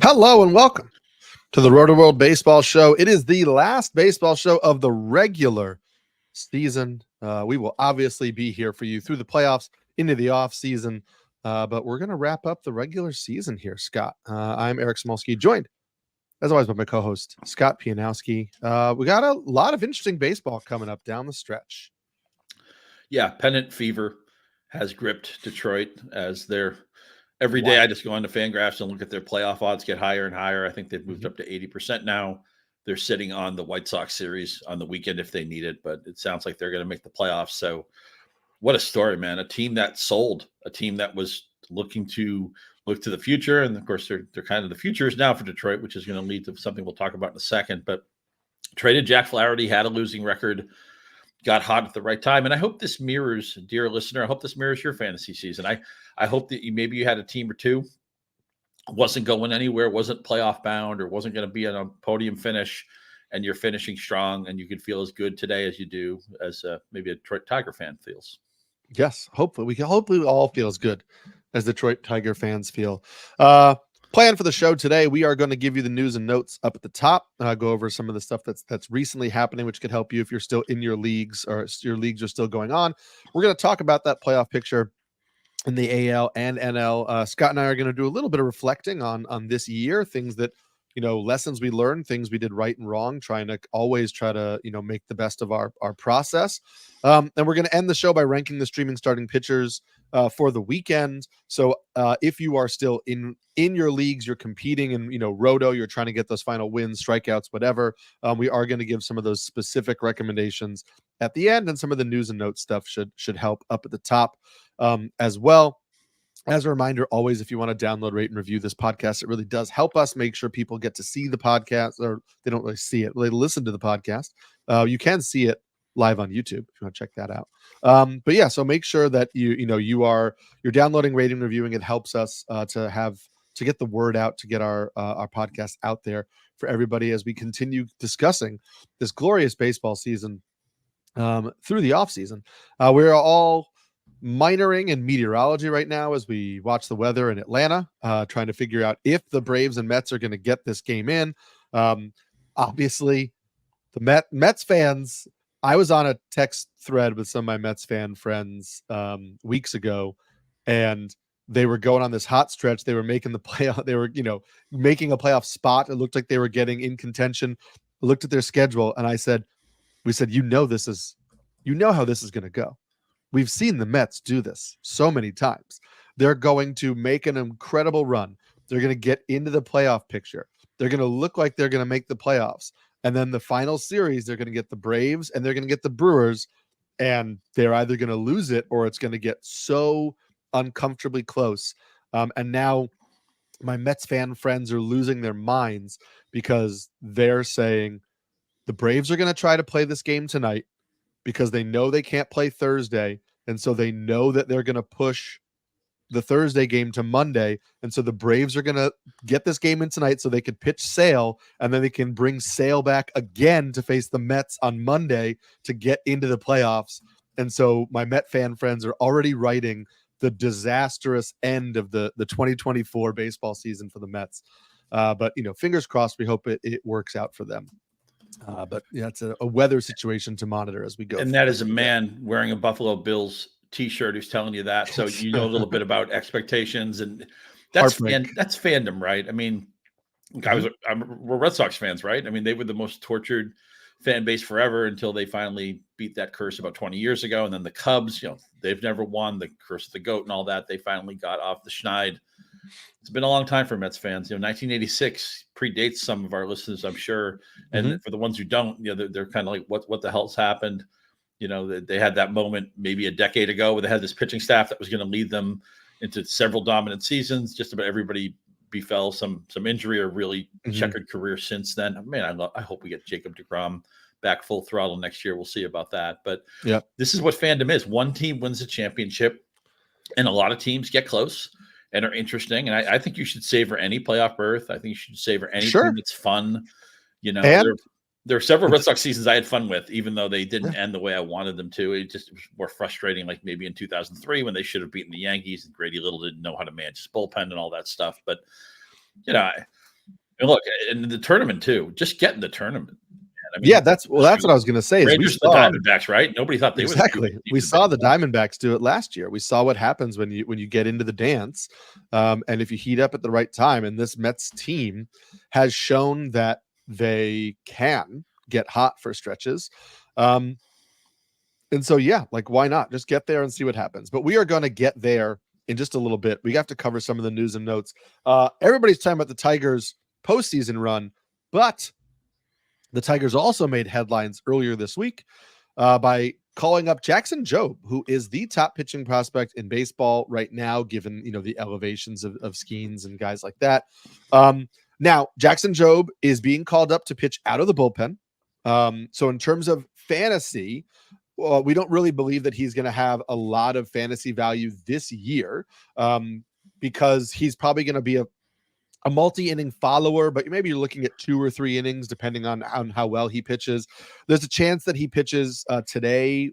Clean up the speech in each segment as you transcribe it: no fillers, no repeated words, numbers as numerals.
Hello and welcome to the Rotoworld Baseball Show. It is the last baseball show of the regular season. We will obviously be here for you through the playoffs into the off season, but we're going to wrap up the regular season here, Scott. I'm Tarik Samulski, joined as always by my co-host Scott Pianowski. We got a lot of interesting baseball coming up down the stretch. Yeah, pennant fever has gripped Detroit as they're every day. I just go on to Fangraphs and look at their playoff odds get higher and higher. I think they've moved up to 80% now. They're sitting on the White Sox series on the weekend if they need it, but it sounds like they're going to make the playoffs. So what a story, man. A team that sold, a team that was looking to look to the future. And of course, they're kind of the futures now for Detroit, which is going to lead to something we'll talk about in a second. But traded Jack Flaherty, had a losing record, got hot at the right time. And I hope this mirrors, dear listener, I hope this mirrors your fantasy season. I hope that maybe you had a team or two, wasn't going anywhere, wasn't playoff bound, or wasn't going to be on a podium finish, and you're finishing strong and you can feel as good today as you do as maybe a Detroit Tiger fan feels. Yes, hopefully we all feel as good as Detroit Tiger fans feel. Plan for the show today, we are going to give you the news and notes up at the top, go over some of the stuff that's recently happening, which could help you if you're still in your leagues or your leagues are still going on. We're going to talk about that playoff picture in the AL and NL. Scott and I are going to do a little bit of reflecting on this year, things that, lessons we learned, things we did right and wrong, trying to always try to, make the best of our process. And we're going to end the show by ranking the streaming starting pitchers for the weekend. So if you are still in your leagues, you're competing in, Roto, you're trying to get those final wins, strikeouts, whatever. We are going to give some of those specific recommendations at the end, and some of the news and notes stuff should help up at the top as well. As a reminder, always, if you want to download, rate, and review this podcast, it really does help us make sure people get to see the podcast, or they don't really see it, they listen to the podcast. You can see it live on YouTube if you want to check that out. But yeah, so make sure that you're downloading, rating, reviewing. It helps us to get the word out, to get our podcast out there for everybody as we continue discussing this glorious baseball season through the off season. We're all minoring in meteorology right now as we watch the weather in Atlanta, trying to figure out if the Braves and Mets are going to get this game in. Obviously, the Mets fans, I was on a text thread with some of my Mets fan friends weeks ago, and they were going on this hot stretch. They were making the playoff. They were, making a playoff spot. It looked like they were getting in contention. I looked at their schedule, and we said, how this is going to go. We've seen the Mets do this so many times. They're going to make an incredible run. They're going to get into the playoff picture. They're going to look like they're going to make the playoffs. And then the final series, they're going to get the Braves and they're going to get the Brewers. And they're either going to lose it or it's going to get so uncomfortably close. And now my Mets fan friends are losing their minds because they're saying the Braves are going to try to play this game tonight, because they know they can't play Thursday. And so they know that they're going to push the Thursday game to Monday. And so the Braves are going to get this game in tonight so they could pitch Sale, and then they can bring Sale back again to face the Mets on Monday to get into the playoffs. And so my Met fan friends are already writing the disastrous end of the 2024 baseball season for the Mets. But, fingers crossed, we hope it works out for them. But yeah, it's a weather situation to monitor as we go. And that is a man wearing a Buffalo Bills t-shirt who's telling you that. So you know a little bit about expectations, and that's fandom, right? I mean, we're Red Sox fans, right? I mean, they were the most tortured fan base forever until they finally beat that curse about 20 years ago. And then the Cubs, they've never won, the curse of the GOAT and all that. They finally got off the schneid. It's been a long time for Mets fans. 1986 predates some of our listeners, I'm sure. And for the ones who don't, they're kind of like, what the hell's happened? They had that moment maybe a decade ago where they had this pitching staff that was going to lead them into several dominant seasons. Just about everybody befell some injury or really checkered career since then. Man, I hope we get Jacob deGrom back full throttle next year. We'll see about that. But this is what fandom is. One team wins a championship, and a lot of teams get close and are interesting. And I think you should savor any playoff berth. I think you should savor any team that's fun. There are several Red Sox seasons I had fun with, even though they didn't end the way I wanted them to. It was more frustrating, like maybe in 2003 when they should have beaten the Yankees and Grady Little didn't know how to manage his bullpen and all that stuff. But, And look, in the tournament too, just get in the tournament. I mean, that's what I was going to say. Rangers, the Diamondbacks, right? Nobody thought they exactly. We saw the Diamondbacks do it last year. We saw what happens when you get into the dance, and if you heat up at the right time. And this Mets team has shown that they can get hot for stretches. And so, yeah, like why not just get there and see what happens? But we are going to get there in just a little bit. We have to cover some of the news and notes. Everybody's talking about the Tigers' postseason run, but the Tigers also made headlines earlier this week by calling up Jackson Jobe, who is the top pitching prospect in baseball right now, given the elevations of Skenes and guys like that. Now, Jackson Jobe is being called up to pitch out of the bullpen. So in terms of fantasy, we don't really believe that he's going to have a lot of fantasy value this year because he's probably going to be a multi-inning follower, but maybe you're looking at 2 or 3 innings, depending on how well he pitches. There's a chance that he pitches today,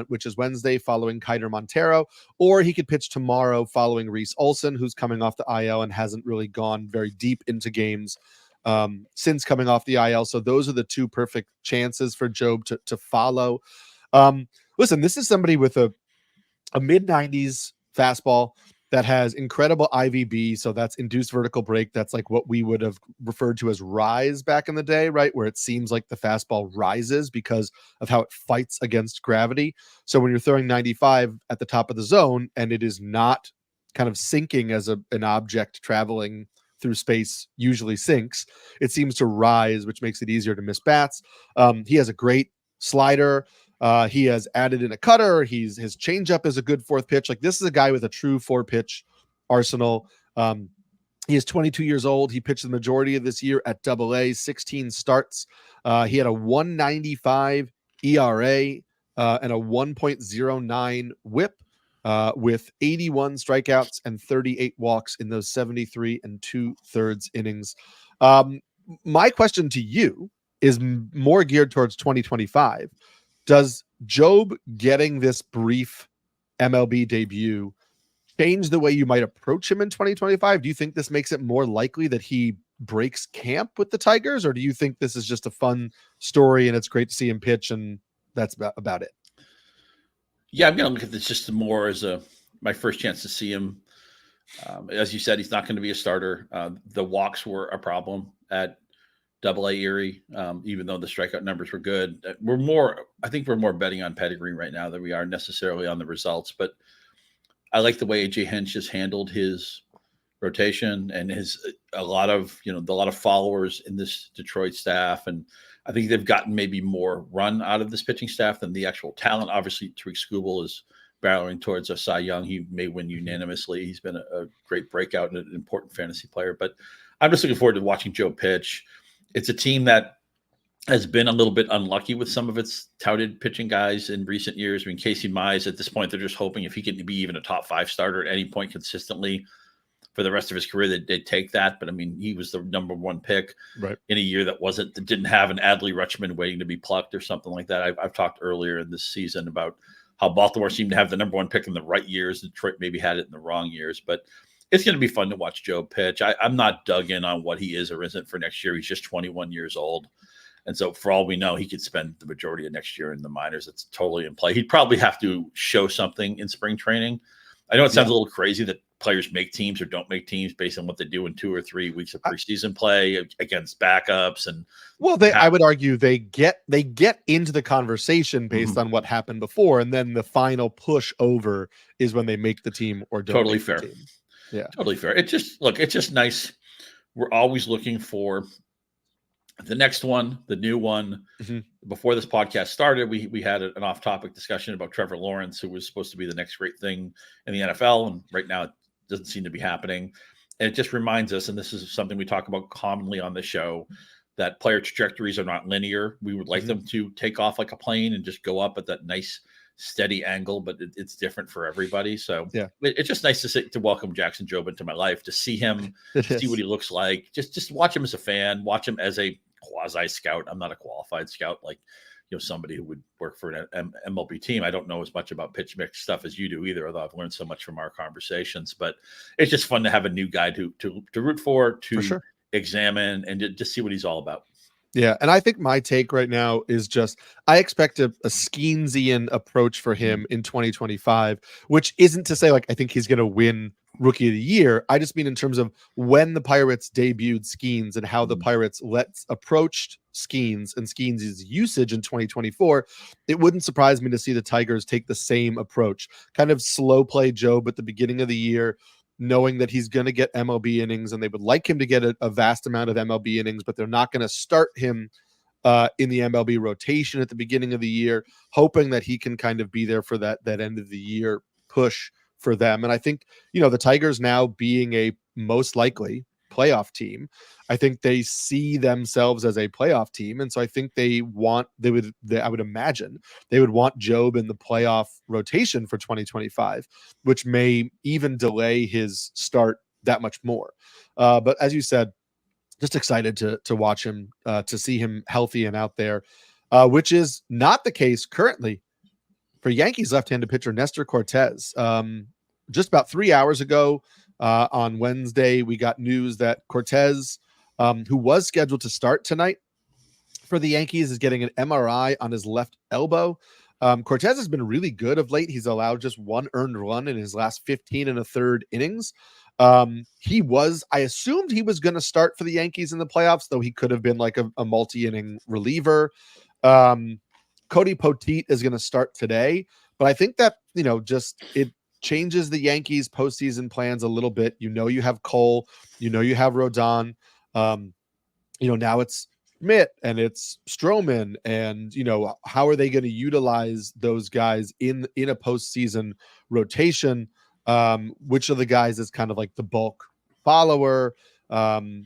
which is Wednesday, following Kiter Montero, or he could pitch tomorrow following Reese Olson, who's coming off the IL and hasn't really gone very deep into games since coming off the IL. So those are the 2 perfect chances for Jobe to follow. Listen, this is somebody with a mid-90s fastball that has incredible IVB. So that's induced vertical break. That's like what we would have referred to as rise back in the day, right? Where it seems like the fastball rises because of how it fights against gravity. So when you're throwing 95 at the top of the zone and it is not kind of sinking as an object traveling through space usually sinks, it seems to rise, which makes it easier to miss bats. He has a great slider. He has added in a cutter. His changeup is a good 4th pitch. Like, this is a guy with a true 4-pitch arsenal. He is 22 years old. He pitched the majority of this year at AA, 16 starts. He had a 1.95 ERA and a 1.09 WHIP with 81 strikeouts and 38 walks in those 73 2/3 innings. My question to you is more geared towards 2025. Does Jobe getting this brief MLB debut change the way you might approach him in 2025? Do you think this makes it more likely that he breaks camp with the Tigers, or do you think this is just a fun story and it's great to see him pitch and that's about it? Yeah, I'm going to look at this just more as my first chance to see him. As you said, he's not going to be a starter. The walks were a problem at AA Erie, even though the strikeout numbers were good. I think we're more betting on pedigree right now than we are necessarily on the results. But I like the way AJ Hinch has handled his rotation and a lot of followers in this Detroit staff. And I think they've gotten maybe more run out of this pitching staff than the actual talent. Obviously, Tarik Skubal is barreling towards a Cy Young. He may win unanimously. He's been a great breakout and an important fantasy player. But I'm just looking forward to watching Joe pitch. It's a team that has been a little bit unlucky with some of its touted pitching guys in recent years. I mean, Casey Mize, at this point, they're just hoping if he can be even a top 5 starter at any point consistently for the rest of his career, that they'd take that. But I mean, he was the number 1 pick in a year that didn't have an Adley Rutschman waiting to be plucked or something like that. I've talked earlier in this season about how Baltimore seemed to have the number 1 pick in the right years. Detroit maybe had it in the wrong years, but it's going to be fun to watch Joe pitch. I'm not dug in on what he is or isn't for next year. He's just 21 years old. And so for all we know, he could spend the majority of next year in the minors. It's totally in play. He'd probably have to show something in spring training. I know it sounds a little crazy that players make teams or don't make teams based on what they do in 2 or 3 weeks of preseason play against backups. And I would argue they get into the conversation based on what happened before. And then the final push over is when they make the team or don't. Totally make fair. The team. Yeah, totally fair. It's just nice. We're always looking for the next one, the new one. Before this podcast started, we had an off-topic discussion about Trevor Lawrence, who was supposed to be the next great thing in the NFL, and right now it doesn't seem to be happening. And it just reminds us, and this is something we talk about commonly on the show, that player trajectories are not linear. We would like them to take off like a plane and just go up at that nice steady angle, but it's different for everybody. So it's just nice to welcome Jackson Jobe into my life, to see him, see what he looks like, just watch him as a fan, watch him as a quasi scout. I'm not a qualified scout, like, somebody who would work for an MLB team. I don't know as much about pitch mix stuff as you do either, although I've learned so much from our conversations, but it's just fun to have a new guy to root for sure. examine, and just see what he's all about. Yeah, and I think my take right now is just I expect a Skenesian approach for him in 2025, which isn't to say like I think he's going to win Rookie of the Year. I just mean in terms of when the Pirates debuted Skenes and how the Pirates approached Skenes and Skenes' usage in 2024. It wouldn't surprise me to see the Tigers take the same approach, kind of slow play Jobe at the beginning of the year, knowing that he's going to get MLB innings and they would like him to get a vast amount of MLB innings, but they're not going to start him in the MLB rotation at the beginning of the year, hoping that he can kind of be there for that end of the year push for them. And I think, the Tigers now being a most likely playoff team, I think they see themselves as a playoff team. And so I think I would imagine they would want Jobe in the playoff rotation for 2025, which may even delay his start that much more. But as you said, just excited to watch him, to see him healthy and out there, which is not the case currently for Yankees left-handed pitcher Nestor Cortes. Just about 3 hours ago, on Wednesday, we got news that Cortes, who was scheduled to start tonight for the Yankees, is getting an MRI on his left elbow. Cortes has been really good of late. He's allowed just one earned run in his last 15 1/3 innings. I assumed he was going to start for the Yankees in the playoffs, though he could have been like a multi-inning reliever. Cody Poteet is going to start today, but I think that, it changes the Yankees postseason plans a little bit. You have Cole, you have Rodon, now it's Schmidt and it's Stroman, and how are they going to utilize those guys in a postseason rotation? Which of the guys is kind of like the bulk follower? And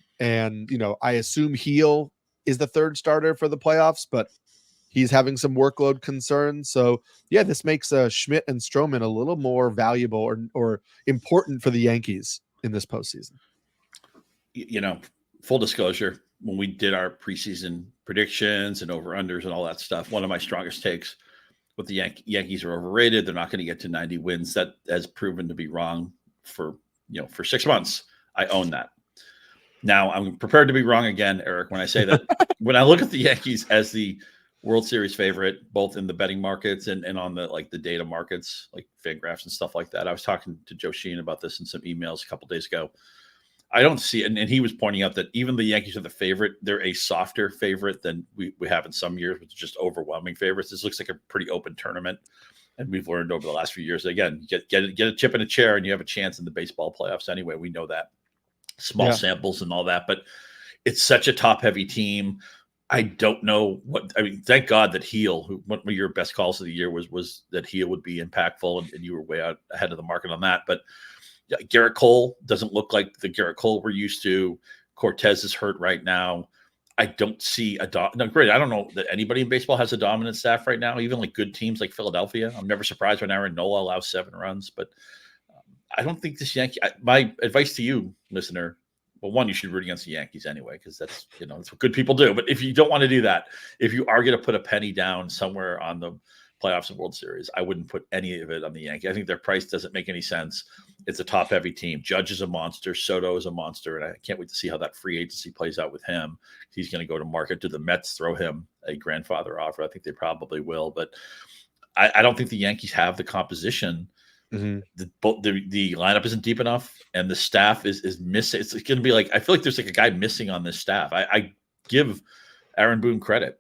I assume Heel is the third starter for the playoffs, but he's having some workload concerns. So yeah, this makes Schmidt and Stroman a little more valuable or important for the Yankees in this postseason. Full disclosure, when we did our preseason predictions and over-unders and all that stuff, one of my strongest takes with the Yankees are overrated. They're not going to get to 90 wins. That has proven to be wrong for 6 months. I own that. Now I'm prepared to be wrong again, Eric, when I say that when I look at the Yankees as the World Series favorite, both in the betting markets and on the data markets, like Fangraphs and stuff like that. I was talking to Joe Sheehan about this in some emails a couple days ago. I don't see it. And he was pointing out that even the Yankees are the favorite. They're a softer favorite than we have in some years, which is just overwhelming favorites. This looks like a pretty open tournament. And we've learned over the last few years, again, get a chip in a chair and you have a chance in the baseball playoffs anyway. We know that. Small samples and all that, but it's such a top-heavy team. I don't know thank God that Heel, one of your best calls of the year was that Heel would be impactful, and you were way out ahead of the market on that. But Gerrit Cole doesn't look like the Gerrit Cole we're used to. Cortes is hurt right now. I don't see great. I don't know that anybody in baseball has a dominant staff right now, even like good teams like Philadelphia. I'm never surprised when Aaron Nola allows 7 runs, but I don't think this my advice to you, listener, well, one, you should root against the Yankees anyway, because that's what good people do. But if you don't want to do that, if you are going to put a penny down somewhere on the playoffs and World Series, I wouldn't put any of it on the Yankees. I think their price doesn't make any sense. It's a top-heavy team. Judge is a monster. Soto is a monster, and I can't wait to see how that free agency plays out with him. He's going to go to market. Do the Mets throw him a grandfather offer? I think they probably will, but I don't think the Yankees have the composition. Mm-hmm. The lineup isn't deep enough, and the staff is missing. It's going to be like, I feel like there's like a guy missing on this staff. I give Aaron Boone credit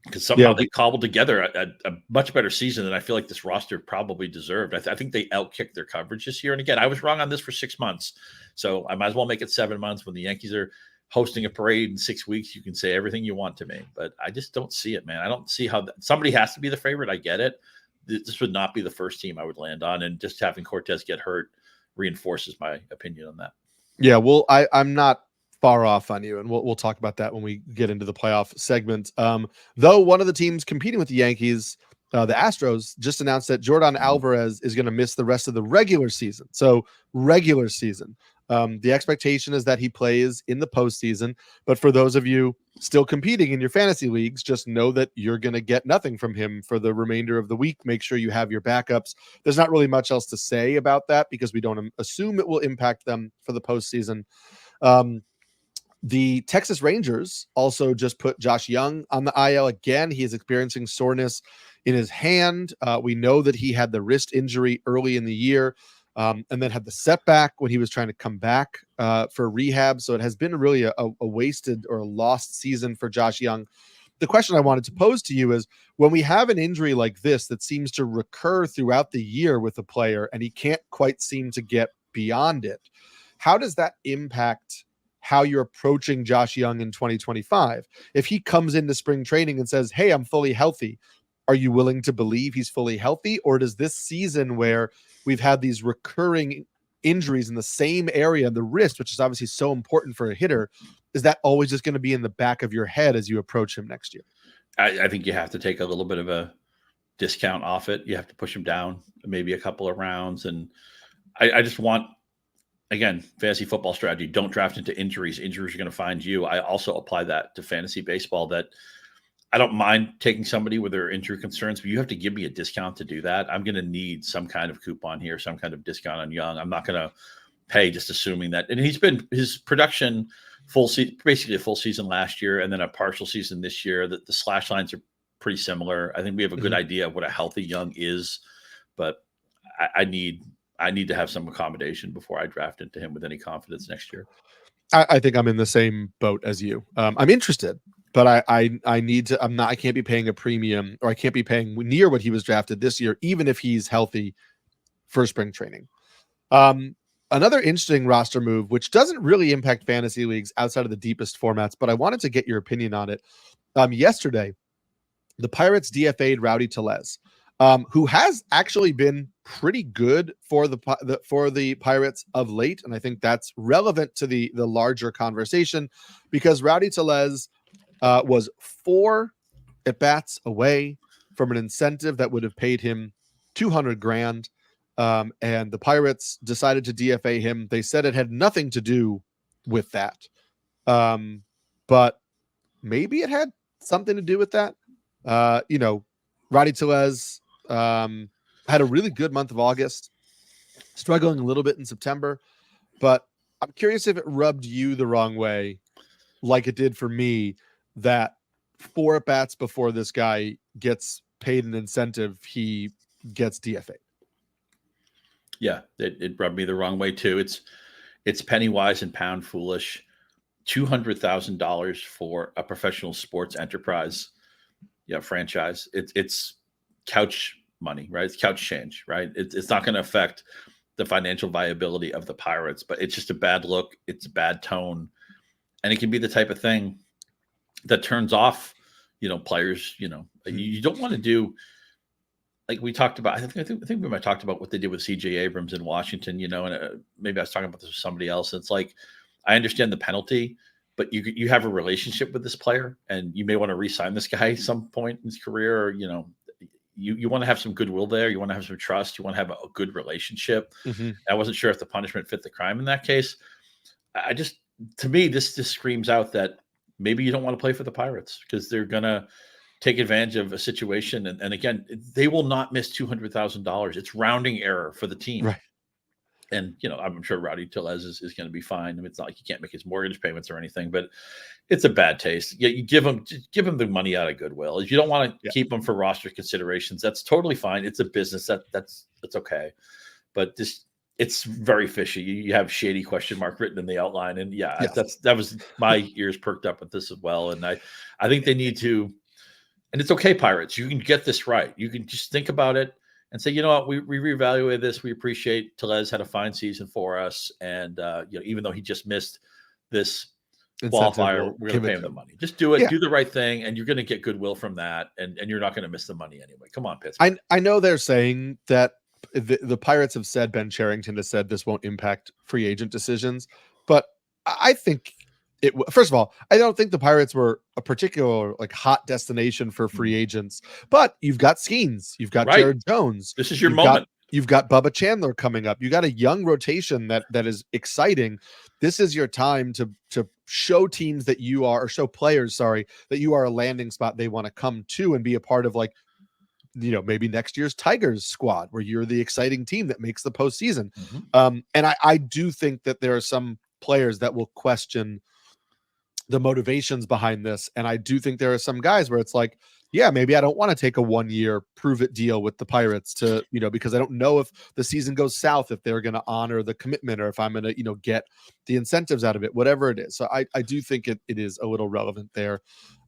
because somehow they cobbled together a much better season than I feel like this roster probably deserved. I think they outkicked their coverage this year. And again, I was wrong on this for 6 months, so I might as well make it 7 months. When the Yankees are hosting a parade in 6 weeks, you can say everything you want to me, but I just don't see it, man. I don't see how somebody has to be the favorite. I get it. This would not be the first team I would land on, and just having Cortes get hurt reinforces my opinion on that. Yeah, well, I'm not far off on you, and we'll talk about that when we get into the playoff segment. Though one of the teams competing with the Yankees, the Astros, just announced that Jordan Alvarez is going to miss the rest of the regular season. So regular season. The expectation is that he plays in the postseason, but for those of you still competing in your fantasy leagues, just know that you're going to get nothing from him for the remainder of the week. Make sure you have your backups. There's not really much else to say about that because we don't assume it will impact them for the postseason. The Texas Rangers also just put Josh Jung on the IL again. He is experiencing soreness in his hand. We know that he had the wrist injury early in the year, and then had the setback when he was trying to come back for rehab. So it has been really a wasted or a lost season for Josh Jung. The question I wanted to pose to you is, when we have an injury like this that seems to recur throughout the year with a player and he can't quite seem to get beyond it, how does that impact how you're approaching Josh Jung in 2025? If he comes into spring training and says, hey, I'm fully healthy, are you willing to believe he's fully healthy? Or does this season, where we've had these recurring injuries in the same area, the wrist, which is obviously so important for a hitter, is that always just going to be in the back of your head as you approach him next year? I think you have to take a little bit of a discount off it. You have to push him down maybe a couple of rounds. And I just want, again, fantasy football strategy, don't draft into injuries. Injuries are going to find you. I also apply that to fantasy baseball, that I don't mind taking somebody with their injury concerns, but you have to give me a discount to do that. I'm going to need some kind of coupon here, some kind of discount on Jung. I'm not going to pay just assuming that. And his production basically a full season last year and then a partial season this year. The slash lines are pretty similar. I think we have a good idea of what a healthy Jung is, but I need to have some accommodation before I draft into him with any confidence next year. I think I'm in the same boat as you. I'm interested, but I need to. I can't be paying a premium, or I can't be paying near what he was drafted this year, even if he's healthy for spring training. Another interesting roster move, which doesn't really impact fantasy leagues outside of the deepest formats, but I wanted to get your opinion on it. Yesterday, the Pirates DFA'd Rowdy Tellez, who has actually been pretty good for the Pirates of late, and I think that's relevant to the larger conversation, because Rowdy Tellez was 4 at-bats away from an incentive that would have paid him $200,000, and the Pirates decided to DFA him. They said it had nothing to do with that, but maybe it had something to do with that. Rowdy Tellez had a really good month of August, struggling a little bit in September, but I'm curious if it rubbed you the wrong way, like it did for me, that 4 at-bats before this guy gets paid an incentive, he gets DFA'd. Yeah, it rubbed me the wrong way too. It's penny wise and pound foolish. $200,000 for a professional sports enterprise, franchise. It's couch money, right? It's couch change, right? It's not going to affect the financial viability of the Pirates, but it's just a bad look. It's a bad tone, and it can be the type of thing that turns off, players. You don't want to do, like we talked about. I think we might have talked about what they did with CJ Abrams in Washington. And maybe I was talking about this with somebody else. It's like, I understand the penalty, but you have a relationship with this player, and you may want to re-sign this guy at some point in his career. Or, you want to have some goodwill there. You want to have some trust. You want to have a good relationship. Mm-hmm. I wasn't sure if the punishment fit the crime in that case. To me, this just screams out that maybe you don't want to play for the Pirates, because they're going to take advantage of a situation. And again, they will not miss $200,000. It's rounding error for the team. Right. And, I'm sure Rowdy Tellez is going to be fine. I mean, it's not like he can't make his mortgage payments or anything, but it's a bad taste. You give him the money out of goodwill. If you don't want to keep him for roster considerations, that's totally fine. It's a business. That's okay. But it's very fishy. You have shady question mark written in the outline. And that was my ears perked up with this as well. And I think they need to, and it's okay, Pirates, you can get this right. You can just think about it and say, you know what, we reevaluated this. We appreciate Tellez had a fine season for us. And, even though he just missed this qualifier, we're going to pay him the money. Just do it, do the right thing, and you're going to get goodwill from that. And you're not going to miss the money anyway. Come on, Pittsburgh. I know they're saying that the Pirates have said, Ben Cherington has said, this won't impact free agent decisions. But I think first of all, I don't think the Pirates were a particular hot destination for free agents, but you've got Skenes, you've got Jared Jones. This is your moment. You've got Bubba Chandler coming up. You got a young rotation that is exciting. This is your time to show teams that you are, or show players, that you are a landing spot they want to come to and be a part of, maybe next year's Tigers squad, where you're the exciting team that makes the postseason. Mm-hmm. And I do think that there are some players that will question the motivations behind this. And I do think there are some guys where it's like, yeah, maybe I don't want to take a 1-year prove it deal with the Pirates to, because I don't know if the season goes south, if they're going to honor the commitment or if I'm going to, get the incentives out of it, whatever it is. So I do think it is a little relevant there.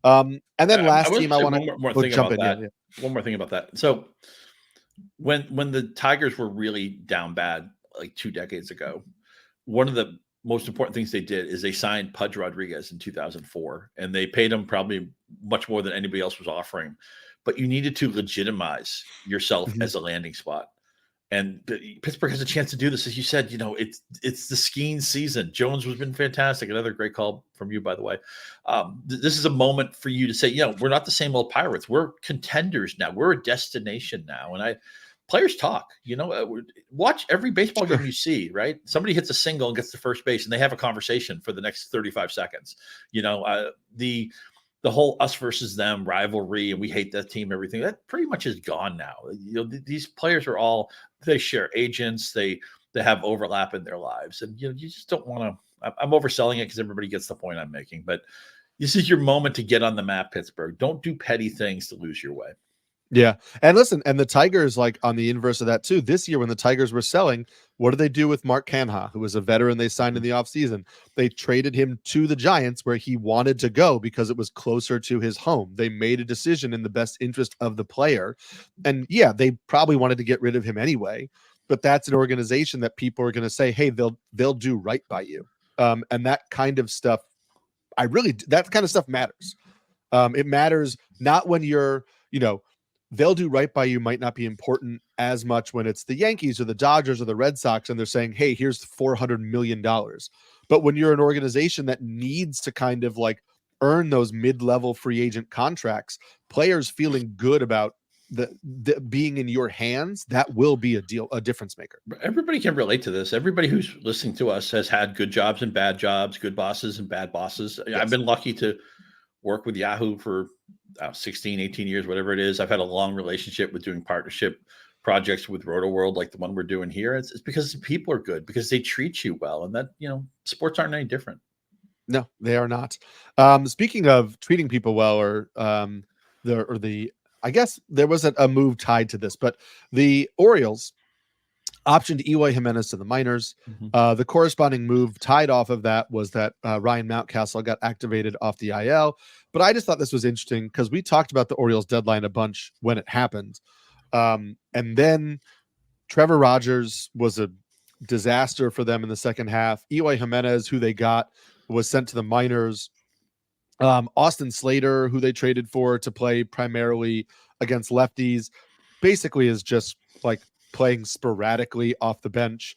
And then last team I want to jump in. Yeah. One more thing about that. So when the Tigers were really down bad, like 2 decades ago, one of the most important things they did is they signed Pudge Rodriguez in 2004, and they paid him probably much more than anybody else was offering. But you needed to legitimize yourself as a landing spot. And Pittsburgh has a chance to do this. As you said, it's the Skenes season. Jones has been fantastic. Another great call from you, by the way. This is a moment for you to say, we're not the same old Pirates. We're contenders now. We're a destination now. And players talk, watch every baseball game you see, right? Somebody hits a single and gets to first base and they have a conversation for the next 35 seconds. The whole us versus them rivalry and we hate that team, everything that pretty much is gone now. These players are they share agents, they have overlap in their lives. And, you just don't want to, I'm overselling it because everybody gets the point I'm making, but this is your moment to get on the map, Pittsburgh. Don't do petty things to lose your way. Yeah. And listen, and the Tigers, like on the inverse of that too, this year when the Tigers were selling, what did they do with Mark Canha, who was a veteran they signed in the offseason? They traded him to the Giants where he wanted to go because it was closer to his home. They made a decision in the best interest of the player. And yeah, they probably wanted to get rid of him anyway, but that's an organization that people are going to say, hey, they'll do right by you. And that kind of stuff, that kind of stuff matters. It matters not when you're, they'll do right by you might not be important as much when it's the Yankees or the Dodgers or the Red Sox and they're saying, hey, here's $400 million. But when you're an organization that needs to kind of like earn those mid-level free agent contracts, players feeling good about the being in your hands, that will be a difference maker. Everybody can relate to this. Everybody who's listening to us has had good jobs and bad jobs, good bosses and bad bosses. Yes. I've been lucky to work with Yahoo for 16, 18 years, whatever it is. I've had a long relationship with doing partnership projects with Rotoworld, like the one we're doing here. It's because the people are good, because they treat you well. And that, sports aren't any different. No, they are not. Speaking of treating people well, I guess there was a move tied to this, but the Orioles optioned Eloy Jimenez to the minors. The corresponding move tied off of that was that Ryan Mountcastle got activated off the IL. But I just thought this was interesting because we talked about the Orioles deadline a bunch when it happened. And then Trevor Rogers was a disaster for them in the second half. Eloy Jimenez, who they got, was sent to the minors. Austin Slater, who they traded for to play primarily against lefties, basically is just like playing sporadically off the bench.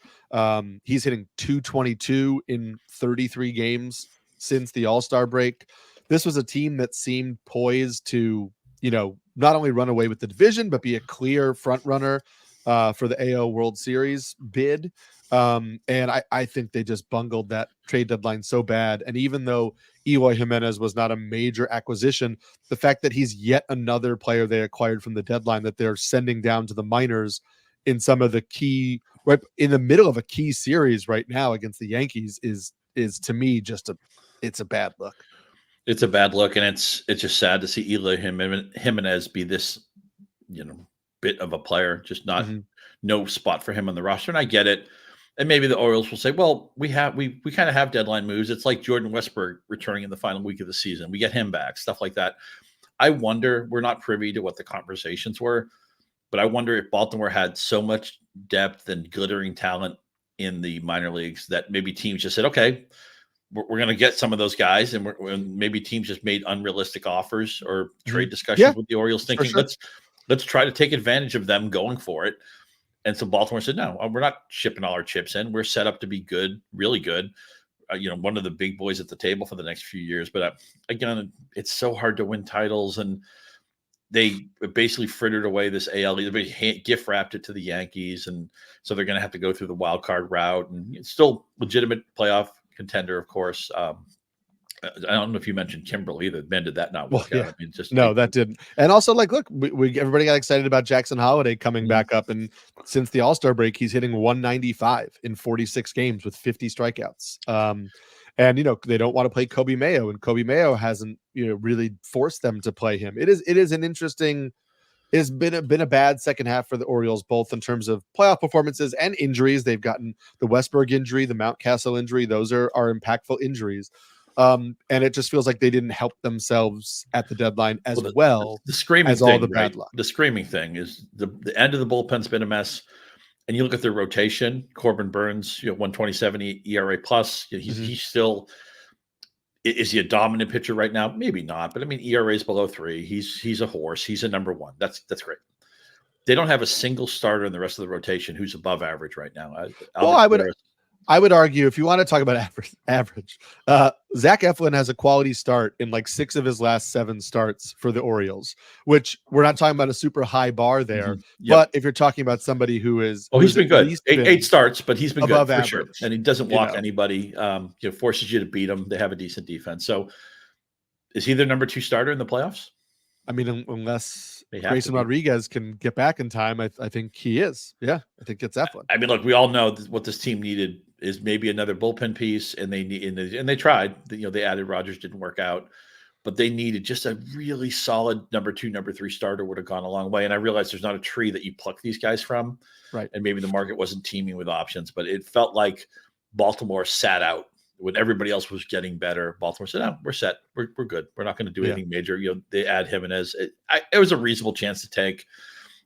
He's hitting .222 in 33 games since the All-Star break. This was a team that seemed poised to, not only run away with the division, but be a clear front runner for the AL World Series bid. And I think they just bungled that trade deadline so bad. And even though Eloy Jimenez was not a major acquisition, the fact that he's yet another player they acquired from the deadline that they're sending down to the minors in some of the key, right in the middle of a key series right now against the Yankees is to me just it's a bad look. It's a bad look, and it's just sad to see Eloy Jimenez be this, bit of a player, just not no spot for him on the roster. And I get it. And maybe the Orioles will say, well, we kind of have deadline moves. It's like Jordan Westburg returning in the final week of the season. We get him back, stuff like that. I wonder, we're not privy to what the conversations were, but I wonder if Baltimore had so much depth and glittering talent in the minor leagues that maybe teams just said, okay, we're going to get some of those guys. And maybe teams just made unrealistic offers or trade discussions with the Orioles thinking, sure, let's try to take advantage of them going for it. And so Baltimore said, no, we're not shipping all our chips in. We're set up to be good, really good. One of the big boys at the table for the next few years. But again, it's so hard to win titles. And they basically frittered away this AL. They gift wrapped it to the Yankees. And so they're going to have to go through the wild card route. And it's still legitimate playoff contender, of course. I don't know if you mentioned Kimberly, that man did that not work out. I mean, that didn't. And also, like, look, we everybody got excited about Jackson Holiday coming back up, and since the All-Star break, he's hitting 195 in 46 games with 50 strikeouts. And, they don't want to play Kobe Mayo, and Kobe Mayo hasn't, really forced them to play him. It is an interesting, it's been a bad second half for the Orioles, both in terms of playoff performances and injuries. They've gotten the Westberg injury, the Mountcastle injury. Those are impactful injuries. And it just feels like they didn't help themselves at the deadline as well the screaming as all thing, the right? bad luck. The screaming thing is the end of the bullpen's been a mess. And you look at their rotation, Corbin Burns, 127 ERA plus. He's still, is he a dominant pitcher right now? Maybe not, but I mean, ERA is below 3. He's a horse. He's a number 1. That's great. They don't have a single starter in the rest of the rotation who's above average right now. I would argue, if you want to talk about average, Zach Eflin has a quality start in like 6 of his last 7 starts for the Orioles, which we're not talking about a super high bar there. Yep. But if you're talking about somebody who is, he's been good. 8 starts, but he's been good for average, sure. And he doesn't walk anybody. Forces you to beat them. They have a decent defense. So is he their number 2 starter in the playoffs? I mean, unless Grayson Rodriguez can get back in time, I think he is. Yeah, I think it's Eflin. I mean, look, we all know what this team needed is maybe another bullpen piece, and they tried. They added Rogers, didn't work out, but they needed just a really solid number 2, number 3 starter would have gone a long way. And I realize there's not a tree that you pluck these guys from, right? And maybe the market wasn't teeming with options, but it felt like Baltimore sat out when everybody else was getting better. Baltimore said, "No, we're set. We're good. We're not going to do anything major." They add Jimenez. It was a reasonable chance to take.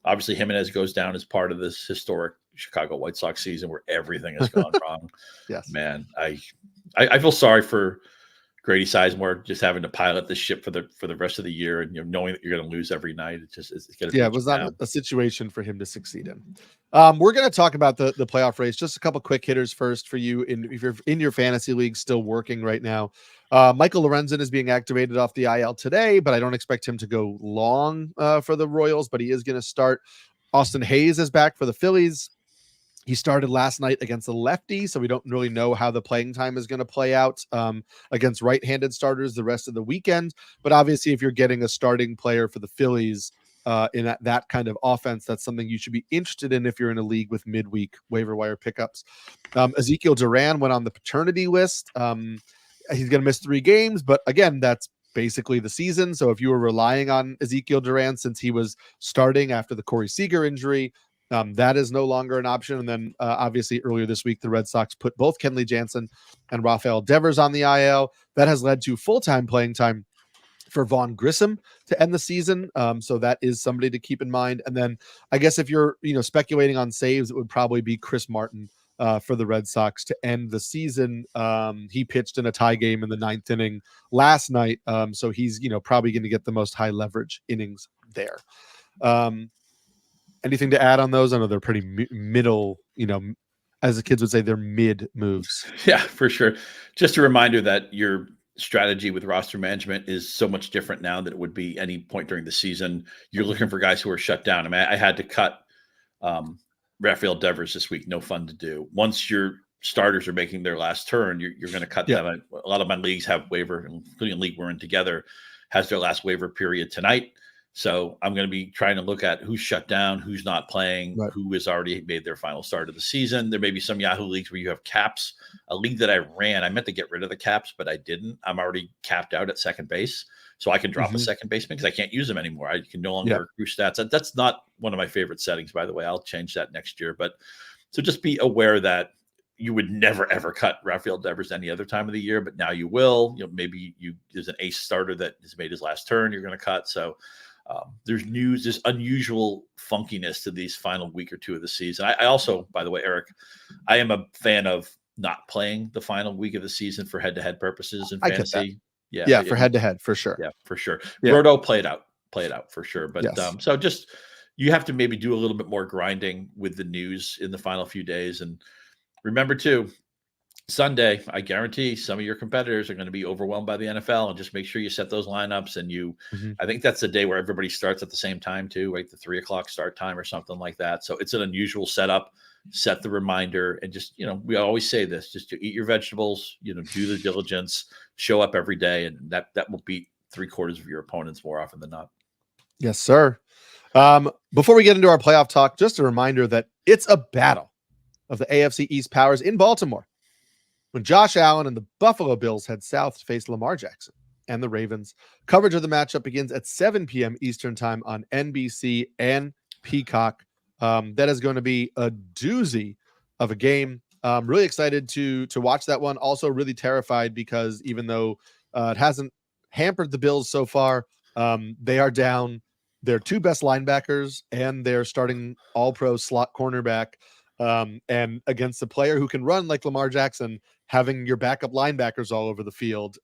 Obviously, Jimenez goes down as part of this historic Chicago White Sox season where everything has gone wrong. Yes, man, I feel sorry for Grady Sizemore just having to pilot this ship for the rest of the year, and knowing that you're going to lose every night. It's going to it was not a situation for him to succeed in. We're going to talk about the playoff race. Just a couple quick hitters first for you. If you're in your fantasy league still working right now, Michael Lorenzen is being activated off the IL today, but I don't expect him to go long for the Royals, but he is going to start. Austin Hayes is back for the Phillies. He started last night against the lefty, so we don't really know how the playing time is going to play out against right-handed starters the rest of the weekend. But obviously, if you're getting a starting player for the Phillies in that kind of offense, that's something you should be interested in if you're in a league with midweek waiver wire pickups. Ezekiel Duran went on the paternity list. He's going to miss 3 games, but again, that's basically the season. So if you were relying on Ezekiel Duran since he was starting after the Corey Seager injury, that is no longer an option. And then obviously earlier this week, the Red Sox put both Kenley Jansen and Rafael Devers on the IL. That has led to full-time playing time for Vaughn Grissom to end the season. So that is somebody to keep in mind. And then I guess if you're, speculating on saves, it would probably be Chris Martin for the Red Sox to end the season. He pitched in a tie game in the 9th inning last night. So he's, probably going to get the most high leverage innings there. Anything to add on those? I know they're pretty middle, as the kids would say, they're mid moves. Yeah, for sure. Just a reminder that your strategy with roster management is so much different now than it would be any point during the season. You're looking for guys who are shut down. I mean, I had to cut Rafael Devers this week. No fun to do. Once your starters are making their last turn, you're going to cut them. A lot of my leagues have waiver, including a league we're in together, has their last waiver period tonight. So I'm going to be trying to look at who's shut down, who's not playing, who has already made their final start of the season. There may be some Yahoo leagues where you have caps. A league that I ran, I meant to get rid of the caps, but I didn't. I'm already capped out at second base. So I can drop a second baseman because I can't use them anymore. I can no longer accrue stats. That's not one of my favorite settings, by the way. I'll change that next year. But so just be aware that you would never, ever cut Rafael Devers any other time of the year, but now you will. Maybe there's an ace starter that has made his last turn you're going to cut. So there's unusual funkiness to these final week or 2 of the season. I also, by the way, Eric, I am a fan of not playing the final week of the season for head-to-head purposes in fantasy. Yeah, for head-to-head, for sure. Yeah, for sure. Yeah. Roto, play it out for sure. But so just you have to maybe do a little bit more grinding with the news in the final few days. And remember too, Sunday, I guarantee some of your competitors are going to be overwhelmed by the NFL, and just make sure you set those lineups. And I think that's the day where everybody starts at the same time too, right? The 3:00 start time or something like that. So it's an unusual setup. Set the reminder, and just, we always say this, just to eat your vegetables, do the diligence, show up every day, and that will beat 3/4 of your opponents more often than not. Yes, sir. Before we get into our playoff talk, just a reminder that it's a battle of the AFC East powers in Baltimore. when Josh Allen and the Buffalo Bills head south to face Lamar Jackson and the Ravens. Coverage of the matchup begins at 7 p.m. Eastern time on NBC and Peacock. That is going to be a doozy of a game. Really excited to watch that one. Also really terrified because even though it hasn't hampered the Bills so far, they are down their two best linebackers and their starting all-pro slot cornerback. And against a player who can run like Lamar Jackson, having your backup linebackers all over the field,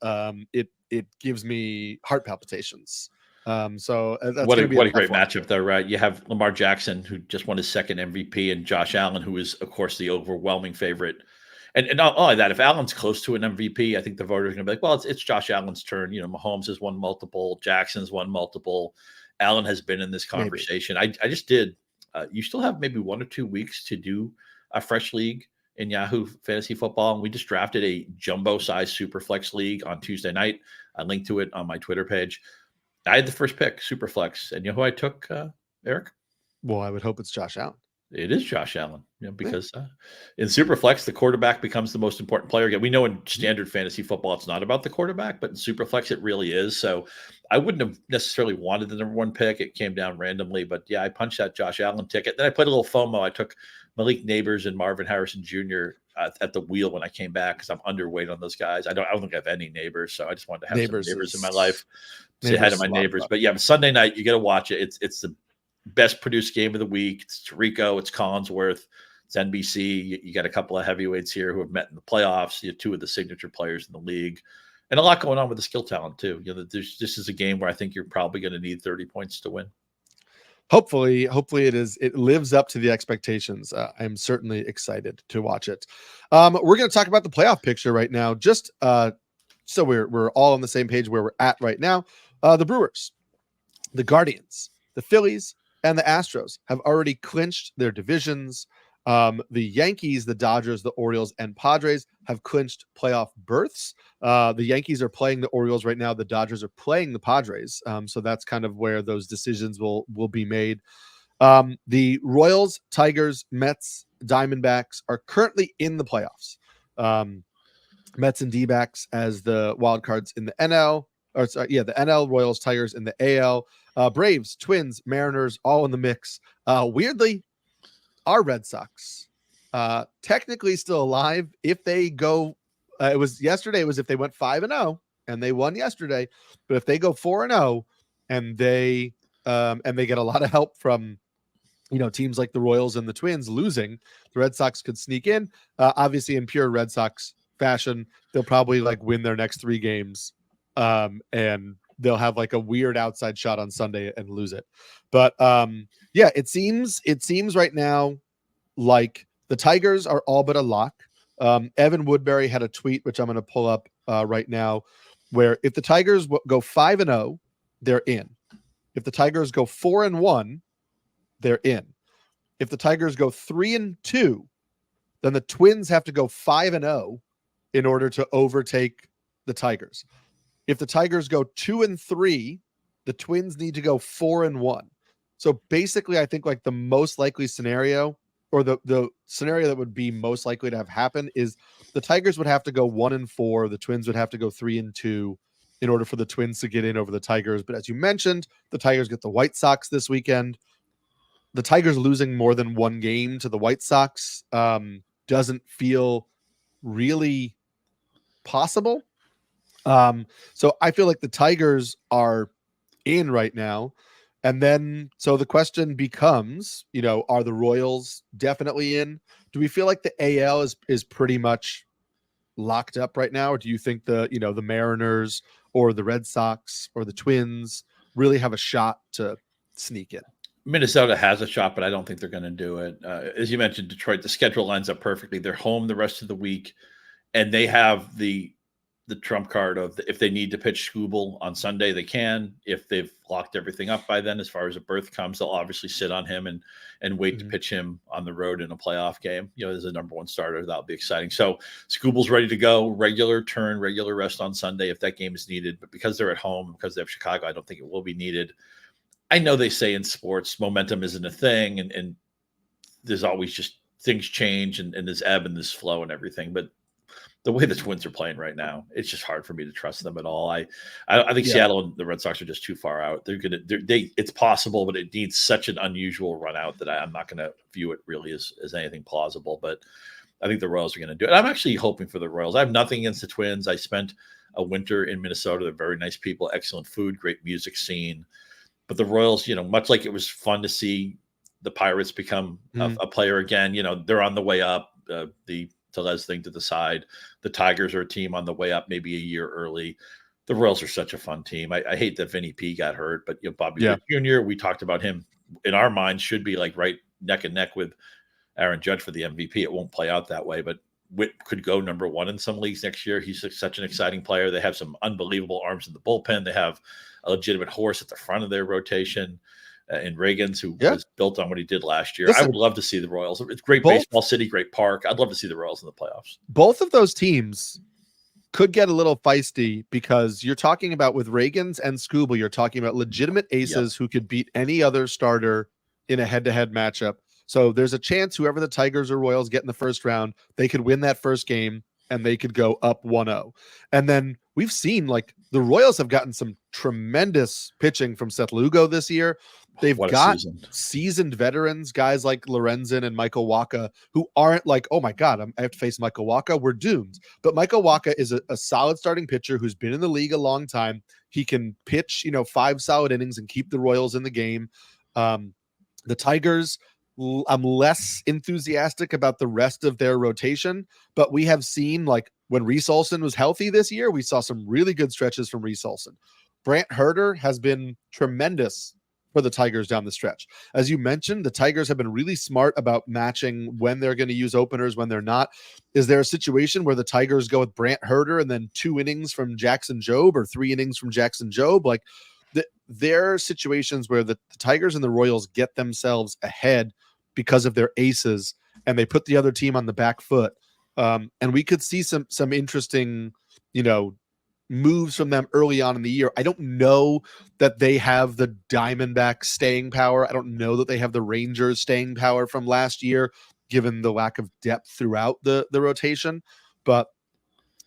it gives me heart palpitations. So that's what a great one. matchup, though, right? You have Lamar Jackson, who just won his second MVP, and Josh Allen, who is, of course, the overwhelming favorite. And not only that, if Allen's close to an MVP, I think the voters are going to be like, well, it's Josh Allen's turn. Mahomes has won multiple, Jackson's won multiple. Allen has been in this conversation. I just did. You still have maybe 1 or 2 weeks to do a fresh league in Yahoo Fantasy Football. And we just drafted a jumbo-sized Superflex league on Tuesday night. I linked to it on my Twitter page. I had the first pick, Superflex. And you know who I took, Eric? Well, I would hope it's Josh Allen. It is Josh Allen, because in Superflex, the quarterback becomes the most important player. Again, we know in standard fantasy football, it's not about the quarterback, but in Superflex, it really is. So I wouldn't have necessarily wanted the number 1 pick. It came down randomly, but yeah, I punched that Josh Allen ticket. Then I played a little FOMO. I took Malik Neighbors and Marvin Harrison Jr. At the wheel when I came back because I'm underweight on those guys. I don't think I have any neighbors, so I just wanted to have some neighbors in my life. Say hi to my neighbors. But yeah, Sunday night, you got to watch it. It's the best produced game of the week. It's Tirico, it's Collinsworth, it's NBC. You got a couple of heavyweights here who have met in the playoffs. You have 2 of the signature players in the league, and a lot going on with the skill talent too. This is a game where I think you're probably going to need 30 points to win. Hopefully it lives up to the expectations. I'm certainly excited to watch it. We're going to talk about the playoff picture right now, just so we're all on the same page where we're at right now. The Brewers, the Guardians, the Phillies, and the Astros have already clinched their divisions. The Yankees, the Dodgers, the Orioles, and Padres have clinched playoff berths. The Yankees are playing the Orioles right now. The Dodgers are playing the Padres. So that's kind of where those decisions will be made. The Royals, Tigers, Mets, Diamondbacks are currently in the playoffs. Mets and D-backs as the wild cards in the NL. The NL, Royals, Tigers in the AL. Braves, Twins, Mariners, all in the mix. Weirdly, our Red Sox, technically still alive if they go. It was yesterday. It was if they went 5-0 and they won yesterday. But if they go 4-0 and they get a lot of help from teams like the Royals and the Twins losing, the Red Sox could sneak in. Obviously, in pure Red Sox fashion, they'll probably win their next 3 games, and they'll have a weird outside shot on Sunday and lose it. But it seems right now like the Tigers are all but a lock. Evan Woodbury had a tweet, which I'm going to pull up right now, where if the Tigers go 5-0, they're in. If the Tigers go 4-1, they're in. If the Tigers go 3-2, then the Twins have to go 5-0 in order to overtake the Tigers. If the Tigers go 2-3, the Twins need to go 4-1. So basically, I think the most likely scenario, or the scenario that would be most likely to have happened, is the Tigers would have to go 1-4. The Twins would have to go 3-2 in order for the Twins to get in over the Tigers. But as you mentioned, the Tigers get the White Sox this weekend. The Tigers losing more than 1 game to the White Sox doesn't feel really possible. So I feel like the Tigers are in right now. And then, so the question becomes, are the Royals definitely in? Do we feel like the AL is pretty much locked up right now? Or do you think the Mariners or the Red Sox or the Twins really have a shot to sneak in? Minnesota has a shot, but I don't think they're going to do it. As you mentioned, Detroit, the schedule lines up perfectly. They're home the rest of the week, and they have the trump card of if they need to pitch Skubal on Sunday, they can. If they've locked everything up by then, as far as a berth comes, they'll obviously sit on him and wait to pitch him on the road in a playoff game. As a number 1 starter, that'll be exciting. So Skubal's ready to go, regular turn, regular rest on Sunday if that game is needed. But because they're at home, because they have Chicago, I don't think it will be needed. I know they say in sports, momentum isn't a thing, and there's always just things change and there's ebb and there's flow and everything. But the way the Twins are playing right now, it's just hard for me to trust them at all. I think Seattle and the Red Sox are just too far out. It's possible, but it needs such an unusual run out that I'm not going to view it really as anything plausible. But I think the Royals are going to do it. I'm actually hoping for the Royals. I have nothing against the Twins. I spent a winter in Minnesota. They're very nice people, excellent food, great music scene. But the Royals, much like it was fun to see the Pirates become a player again, they're on the way up. The Tellez thing to the side. The Tigers are a team on the way up, maybe a year early. The Royals are such a fun team. I hate that Vinny P got hurt, but Bobby Witt Jr., we talked about him in our minds should be like right neck and neck with Aaron Judge for the MVP. It won't play out that way, but Witt could go number one in some leagues next year. He's such an exciting player. They have some unbelievable arms in the bullpen. They have a legitimate horse at the front of their rotation. In Reagans, who was built on what he did last year. Listen, I would love to see the Royals. It's great baseball city, great park. I'd love to see the Royals in the playoffs. Both of those teams could get a little feisty because you're talking about with Reagans and Skubal, you're talking about legitimate aces who could beat any other starter in a head-to-head matchup. So there's a chance whoever the Tigers or Royals get in the first round, they could win that first game and they could go up 1-0. And then we've seen like the Royals have gotten some tremendous pitching from Seth Lugo this year. They've got seasoned veterans, guys like Lorenzen and Michael Wacha, who aren't like, oh my God, I have to face Michael Wacha. We're doomed. But Michael Wacha is a solid starting pitcher who's been in the league a long time. He can pitch, 5 solid innings and keep the Royals in the game. The Tigers, I'm less enthusiastic about the rest of their rotation, but we have seen like when Reese Olson was healthy this year, we saw some really good stretches from Reese Olson. Brant Herter has been tremendous for the Tigers down the stretch. As you mentioned, the Tigers have been really smart about matching when they're going to use openers, when they're not. Is there a situation where the Tigers go with Brant Herter and then 2 innings from Jackson Jobe or 3 innings from Jackson Jobe? Like there are situations where the Tigers and the Royals get themselves ahead because of their aces and they put the other team on the back foot. And we could see some interesting, moves from them early on in the year. I don't know that they have the Diamondbacks staying power. I don't know that they have the Rangers staying power from last year, given the lack of depth throughout the rotation. But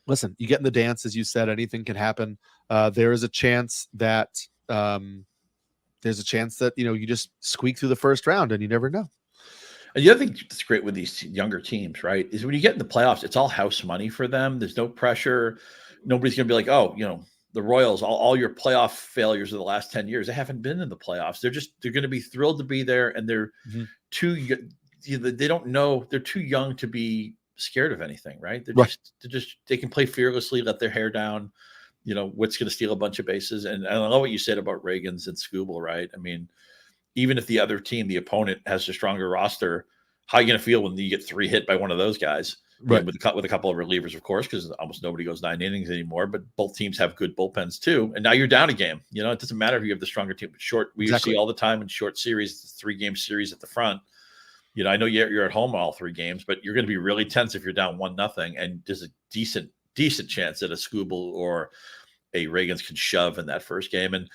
listen, you get in the dance, as you said, anything can happen. There is a chance that you just squeak through the first round and you never know. And the other thing that's great with these younger teams, right, is when you get in the playoffs, it's all house money for them. There's no pressure. Nobody's going to be like, oh, the Royals, all your playoff failures of the last 10 years, they haven't been in the playoffs. They're going to be thrilled to be there. And they're they don't know, they're too young to be scared of anything, right? They can play fearlessly, let their hair down. Witt's going to steal a bunch of bases. And I know what you said about Reagans and Skubal, right? I mean, even if the other team, the opponent, has a stronger roster, how are you going to feel when you get 3 hit by one of those guys? Right. With a couple of relievers, of course, because almost nobody goes 9 innings anymore. But both teams have good bullpens too, and now you're down a game. It doesn't matter if you have the stronger team. We see all the time in short series, 3-game series at the front. I know you're at home all 3 games, but you're going to be really tense if you're down 1-0, and there's a decent chance that a Skubal or a Reagans can shove in that first game. And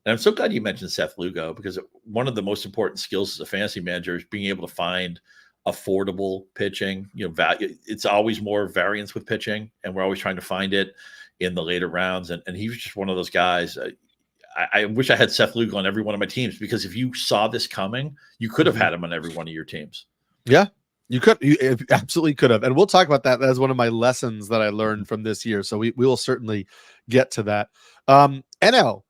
I'm so glad you mentioned Seth Lugo, because one of the most important skills as a fantasy manager is being able to find affordable pitching. Value. It's always more variance with pitching, and we're always trying to find it in the later rounds. And he was just one of those guys. I wish I had Seth Lugo on every one of my teams, because if you saw this coming, you could have had him on every one of your teams. Yeah, you could. You absolutely could have. And we'll talk about that. That's one of my lessons that I learned from this year. So we will certainly get to that. NL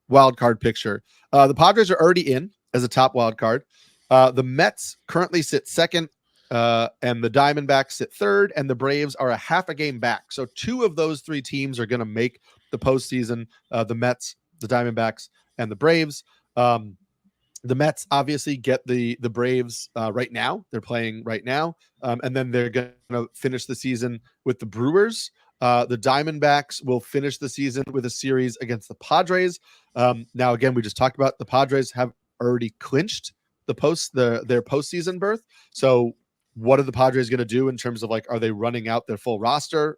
wild card picture. The Padres are already in as a top wild card. The Mets currently sit second, and the Diamondbacks sit third, and the Braves are a half a game back. So 2 of those 3 teams are going to make the postseason. The Mets, the Diamondbacks, and the Braves. The Mets obviously get the Braves right now. They're playing right now, and then they're going to finish the season with the Brewers. The Diamondbacks will finish the season with a series against the Padres. Now, again, we just talked about the Padres have already clinched their postseason berth. So what are the Padres going to do in terms of are they running out their full roster?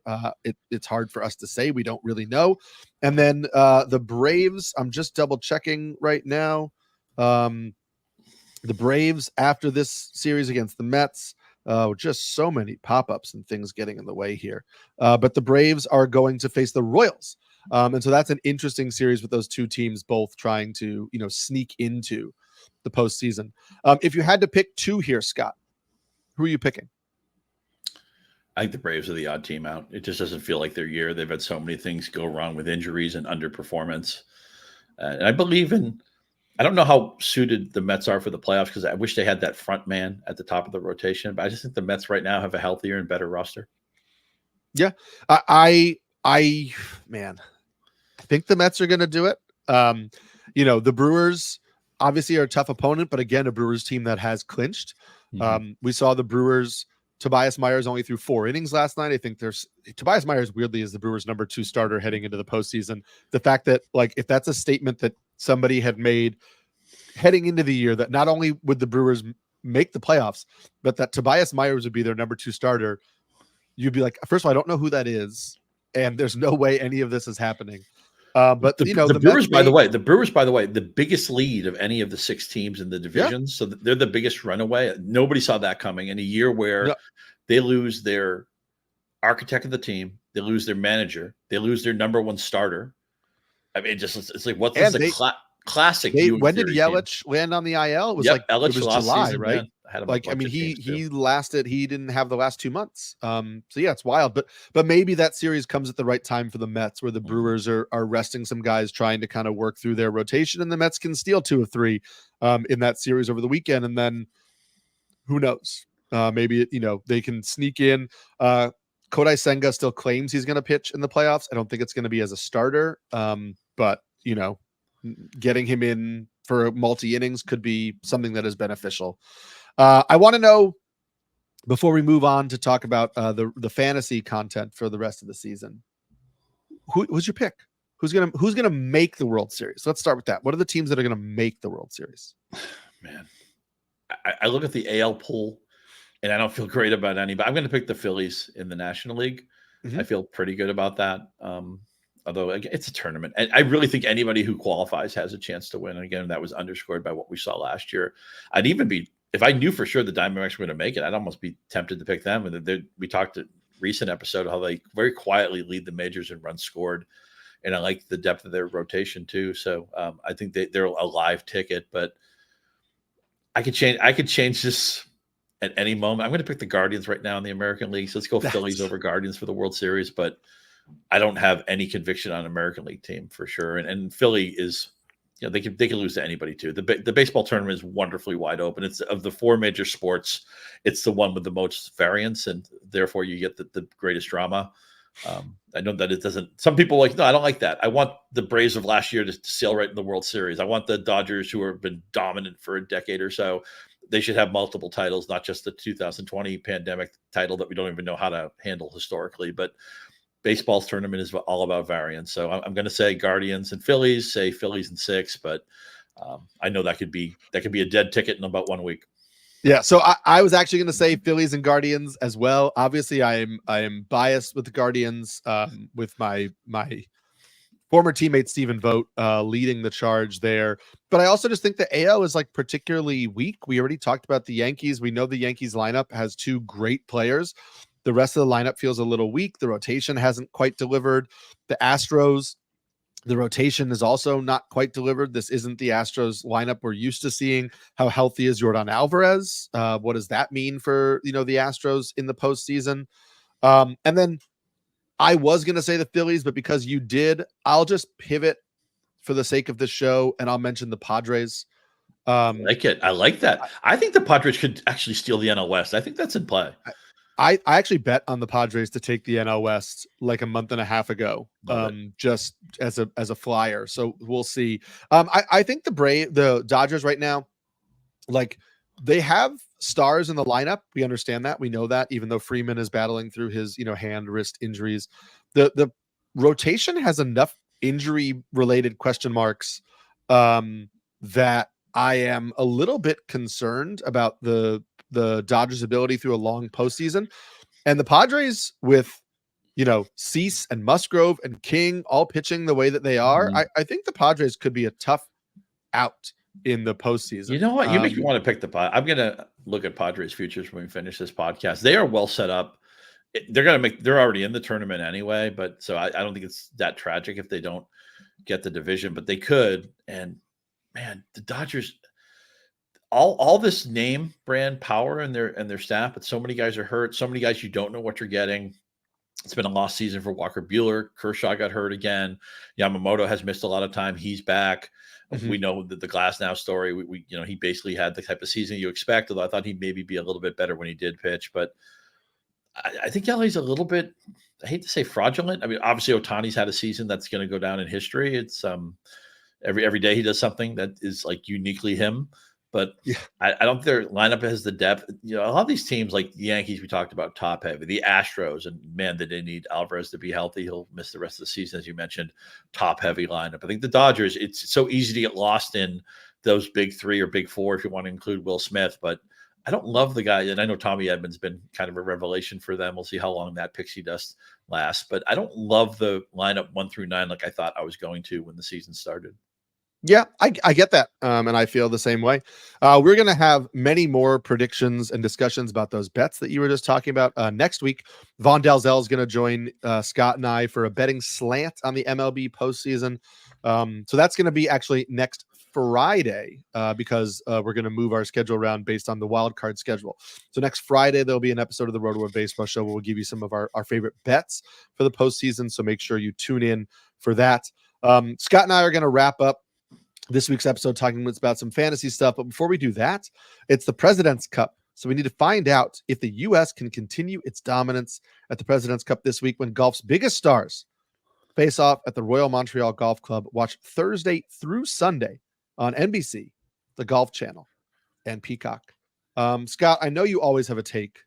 It's hard for us to say. We don't really know. And then the Braves, I'm just double checking right now. The Braves, after this series against the Mets, Just so many pop-ups and things getting in the way here. But the Braves are going to face the Royals. And so that's an interesting series with those two teams both trying to, sneak into the postseason. If you had to pick two here, Scott, who are you picking? I think the Braves are the odd team out. It just doesn't feel like their year. They've had so many things go wrong with injuries and underperformance. And I believe I don't know how suited the Mets are for the playoffs because I wish they had that front man at the top of the rotation. But I just think the Mets right now have a healthier and better roster. Yeah, I think the Mets are going to do it. The Brewers obviously are a tough opponent, but again, a Brewers team that has clinched. Mm-hmm. We saw the Brewers. Tobias Myers only threw 4 innings last night. I think Tobias Myers weirdly is the Brewers' number 2 starter heading into the postseason. The fact that if that's a statement that somebody had made heading into the year, that not only would the Brewers make the playoffs, but that Tobias Myers would be their number 2 starter, you'd be like, first of all, I don't know who that is, and there's no way any of this is happening. But the Brewers, by the way, the biggest lead of any of the 6 teams in the division. So they're the biggest runaway. Nobody saw that coming in a year where they lose their architect of the team, they lose their manager, they lose their number 1 starter. I mean, it's like what's the classic? When did Yelich land on the IL? It was it was July, season, right? He lasted. He didn't have the last 2 months. So yeah, it's wild. But maybe that series comes at the right time for the Mets, where the Brewers are resting some guys, trying to kind of work through their rotation, and the Mets can steal 2 or 3 in that series over the weekend, and then who knows? Maybe they can sneak in. Kodai Senga still claims he's going to pitch in the playoffs. I don't think it's going to be as a starter, but getting him in for multi innings could be something that is beneficial. I want to know, before we move on to talk about the fantasy content for the rest of the season, who's your pick? Who's gonna make the World Series? Let's start with that. What are the teams that are gonna make the World Series? Man, I look at the AL pool, and I don't feel great about any, but I'm going to pick the Phillies in the National League. Mm-hmm. I feel pretty good about that. Although it's a tournament, and I really think anybody who qualifies has a chance to win. And again, that was underscored by what we saw last year. I'd even be, if I knew for sure the Diamondbacks were going to make it, I'd almost be tempted to pick them. And we talked a recent episode how they very quietly lead the majors in runs scored, and I like the depth of their rotation too. So I think they're a live ticket, but I could change this at any moment. I'm going to pick the Guardians right now in the American League. So let's go Phillies over Guardians for the World Series, but I don't have any conviction on American League team for sure. And Philly is, they can lose to anybody too. The baseball tournament is wonderfully wide open. It's of the 4 major sports, it's the one with the most variance, and therefore you get the greatest drama. I know that it doesn't. Some people no, I don't like that. I want the Braves of last year to sail right in the World Series. I want the Dodgers, who have been dominant for a decade or so, they should have multiple titles, not just the 2020 pandemic title that we don't even know how to handle historically, but baseball's tournament is all about variance. So I'm going to say Guardians and Phillies, say Phillies and 6, but I know that could be a dead ticket in about 1 week. Yeah. So I was actually going to say Phillies and Guardians as well. Obviously I am biased with the Guardians, with my former teammate Stephen Vogt leading the charge there. But I also just think the AL is particularly weak. We already talked about the Yankees. We know the Yankees lineup has 2 great players. The rest of the lineup feels a little weak. The rotation hasn't quite delivered. The Astros, the rotation is also not quite delivered. This isn't the Astros lineup we're used to seeing. How healthy is Yordan Alvarez? What does that mean for the Astros in the postseason? And then I was going to say the Phillies, but because you did, I'll just pivot for the sake of the show, and I'll mention the Padres. I like it. I like that. I think the Padres could actually steal the NL West. I think that's in play. I actually bet on the Padres to take the NL West a month and a half ago, just as a flyer. So we'll see. I think the Dodgers right now, they have stars in the lineup. We understand that. We know that, even though Freeman is battling through his, hand, wrist injuries, the rotation has enough injury related question marks that I am a little bit concerned about the Dodgers' ability through a long postseason. And the Padres with, Cease and Musgrove and King all pitching the way that they are, I think the Padres could be a tough out in the postseason. You know what? You make me want to pick the I'm going to look at Padres futures when we finish this podcast. They are well set up. They're already in the tournament anyway, but so I don't think it's that tragic if they don't get the division, but they could. And man, the Dodgers, all this name brand power and their staff, but so many guys are hurt. So many guys you don't know what you're getting. It's been a lost season for Walker Buehler. Kershaw got hurt again. Yamamoto has missed a lot of time. He's back. Mm-hmm. We know that the Glasnow story. We he basically had the type of season you expect. Although I thought he'd maybe be a little bit better when he did pitch, but I think LA's a little bit, I hate to say fraudulent. I mean, obviously Ohtani's had a season that's going to go down in history. It's every day he does something that is like uniquely him. But yeah. I don't think their lineup has the depth. A lot of these teams, like the Yankees, we talked about, top heavy. The Astros, and man, they need Alvarez to be healthy. He'll miss the rest of the season, as you mentioned. Top heavy lineup. I think the Dodgers, it's so easy to get lost in those big three or big four if you want to include Will Smith. But I don't love the guy, and I know Tommy Edman's been kind of a revelation for them. We'll see how long that pixie dust lasts. But I don't love the lineup 1 through 9 like I thought I was going to when the season started. Yeah, I get that, and I feel the same way. We're going to have many more predictions and discussions about those bets that you were just talking about. Next week, Vaughn Dalzell is going to join Scott and I for a betting slant on the MLB postseason. So that's going to be actually next Friday because we're going to move our schedule around based on the wild card schedule. So next Friday, there'll be an episode of the Rotoworld Baseball Show where we'll give you some of our favorite bets for the postseason. So make sure you tune in for that. Scott and I are going to wrap up this week's episode talking about some fantasy stuff. But before we do that, it's the President's Cup. So we need to find out if the U.S. can continue its dominance at the President's Cup this week when golf's biggest stars face off at the Royal Montreal Golf Club. Watch Thursday through Sunday on NBC, the Golf Channel, and Peacock. Scott, I know you always have a take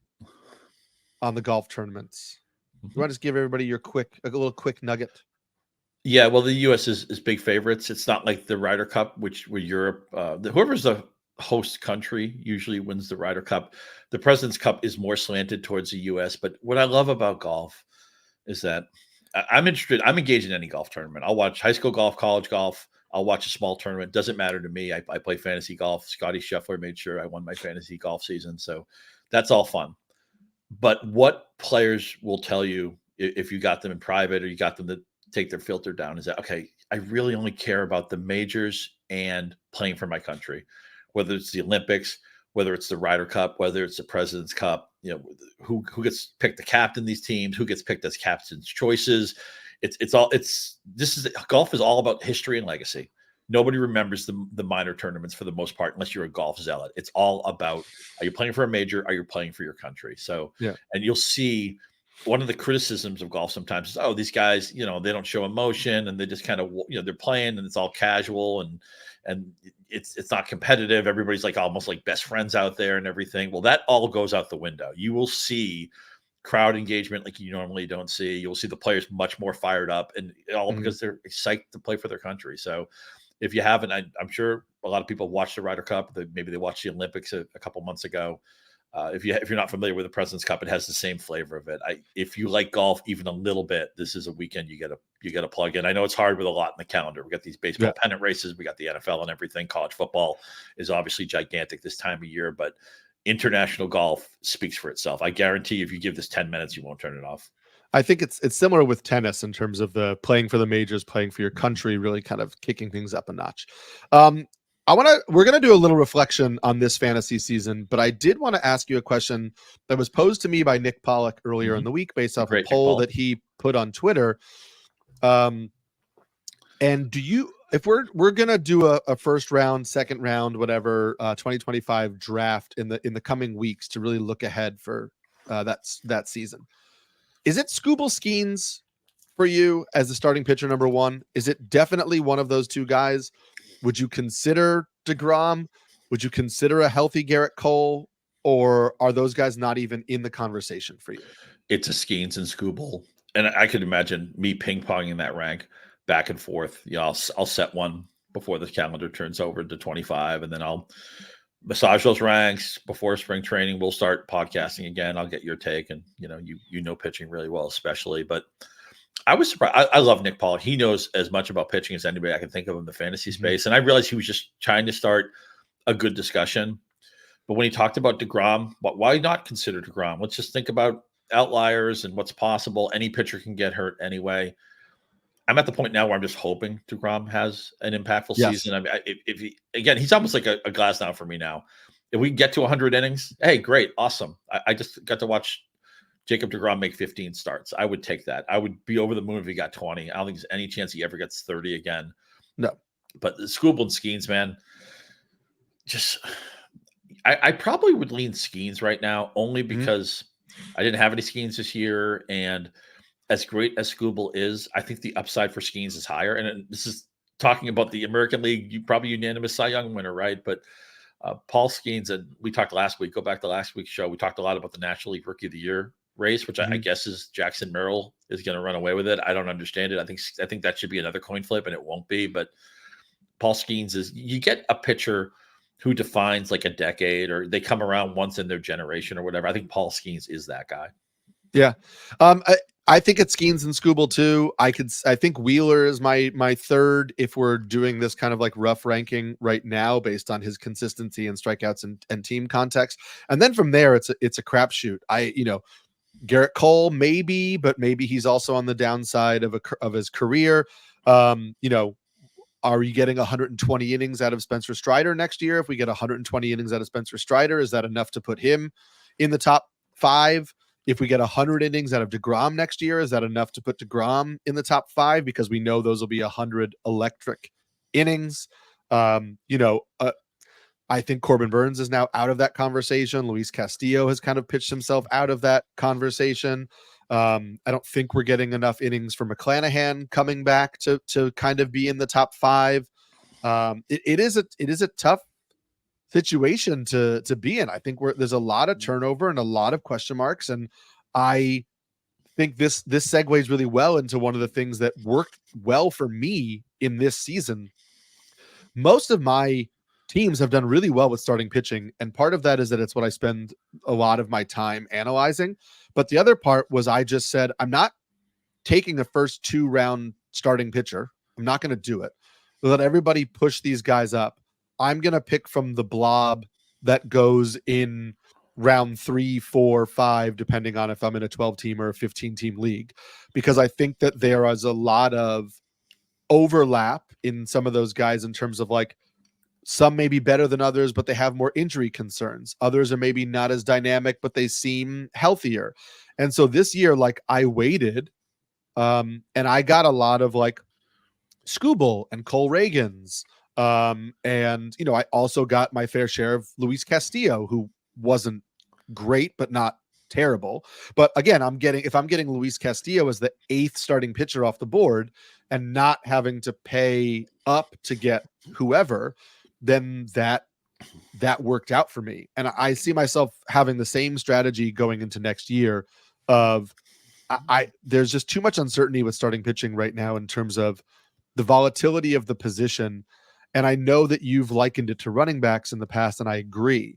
on the golf tournaments. You want to just give everybody a little quick nugget? Yeah, well, the U.S. is big favorites. It's not like the Ryder Cup, where Europe, whoever's the host country usually wins the Ryder Cup. The President's Cup is more slanted towards the U.S. But what I love about golf is that I'm interested. I'm engaged in any golf tournament. I'll watch high school golf, college golf. I'll watch a small tournament. Doesn't matter to me. I play fantasy golf. Scotty Scheffler made sure I won my fantasy golf season. So that's all fun. But what players will tell you if you got them in private or you got them to take their filter down is that, okay, I really only care about the majors and playing for my country, whether it's the Olympics, whether it's the Ryder Cup, whether it's the President's Cup, who gets picked to captain these teams, who gets picked as captain's choices. Golf is all about history and legacy. Nobody remembers the minor tournaments for the most part, unless you're a golf zealot. It's all about, are you playing for a major? Are you playing for your country? So, yeah. And you'll see, one of the criticisms of golf sometimes is, oh, these guys, they don't show emotion and they just kind of, they're playing and it's all casual and it's not competitive. Everybody's like almost like best friends out there and everything. Well, that all goes out the window. You will see crowd engagement like you normally don't see. You'll see the players much more fired up, and all because they're psyched to play for their country. So if you haven't, I'm sure a lot of people watched the Ryder Cup. Maybe they watched the Olympics a couple months ago. If you're not familiar with the President's Cup, it has the same flavor of it. If you like golf even a little bit, this is a weekend you got to plug in. I know it's hard with a lot in the calendar. We got these baseball pennant races, we got the NFL and everything. College football is obviously gigantic this time of year, but international golf speaks for itself. I guarantee if you give this 10 minutes, you won't turn it off. I think it's similar with tennis in terms of the playing for the majors, playing for your country, really kind of kicking things up a notch. We're going to do a little reflection on this fantasy season, but I did want to ask you a question that was posed to me by Nick Pollock earlier in the week based off a poll that he put on Twitter. And if we're going to do a first round, second round, whatever, 2025 draft in the coming weeks to really look ahead for that season, is it Skubal Skenes for you as the starting pitcher number one? Is it definitely one of those two guys? Would you consider deGrom? Would you consider a healthy Gerrit Cole? Or are those guys not even in the conversation for you? It's a Skenes and Skubal. And I could imagine me ping-ponging that rank back and forth. I'll set one before the calendar turns over to 25, and then I'll massage those ranks before spring training. We'll start podcasting again. I'll get your take, and you know pitching really well, especially. But I was surprised. I love Nick Pollack. He knows as much about pitching as anybody I can think of in the fantasy space. And I realized he was just trying to start a good discussion. But when he talked about deGrom, why not consider deGrom? Let's just think about outliers and what's possible. Any pitcher can get hurt anyway. I'm at the point now where I'm just hoping deGrom has an impactful season. I mean, if he, again, he's almost like a glass down for me now. If we get to 100 innings, hey, great, awesome. I just got to watch Jacob deGrom make 15 starts. I would take that. I would be over the moon if he got 20. I don't think there's any chance he ever gets 30 again. No. But the Skubal and Skenes, man, just I probably would lean Skenes right now, only because I didn't have any Skenes this year, and as great as Skubal is, I think the upside for Skenes is higher. And this is talking about the American League, you probably unanimous Cy Young winner, right? But Paul Skenes, and we talked last week, go back to last week's show, we talked a lot about the National League Rookie of the Year race, which I guess is Jackson Merrill is going to run away with it. I don't understand it. I think that should be another coin flip, and it won't be. But Paul Skenes is, you get a pitcher who defines like a decade, or they come around once in their generation or whatever. I think Paul Skenes is that guy. Yeah. I think it's Skenes and Skubal too. I think Wheeler is my third if we're doing this kind of like rough ranking right now based on his consistency and strikeouts and team context. And then from there, it's a crapshoot. Gerrit Cole maybe, but maybe he's also on the downside of his career. Are you getting 120 innings out of Spencer Strider next year? If we get 120 innings out of Spencer Strider, is that enough to put him in the top 5? If we get 100 innings out of deGrom next year, is that enough to put deGrom in the top 5? Because we know those will be 100 electric innings. I think Corbin Burns is now out of that conversation. Luis Castillo has kind of pitched himself out of that conversation. I don't think we're getting enough innings for McClanahan coming back to kind of be in the top 5. It is a tough situation to be in. I think there's a lot of turnover and a lot of question marks, and I think this segues really well into one of the things that worked well for me in this season. Most of my teams have done really well with starting pitching, and part of that is that it's what I spend a lot of my time analyzing. But the other part was I just said, I'm not taking the first 2-round starting pitcher. I'm not going to do it. Let everybody push these guys up. I'm going to pick from the blob that goes in round 3, 4, 5, depending on if I'm in a 12-team or a 15-team league, because I think that there is a lot of overlap in some of those guys in terms of like, some may be better than others, but they have more injury concerns. Others are maybe not as dynamic, but they seem healthier. And so this year, like, I waited, and I got a lot of like Skubal and Cole Reagans. And I also got my fair share of Luis Castillo, who wasn't great, but not terrible. But again, if I'm getting Luis Castillo as the 8th starting pitcher off the board and not having to pay up to get whoever, then that worked out for me. And I see myself having the same strategy going into next year of there's just too much uncertainty with starting pitching right now in terms of the volatility of the position. And I know that you've likened it to running backs in the past, and I agree.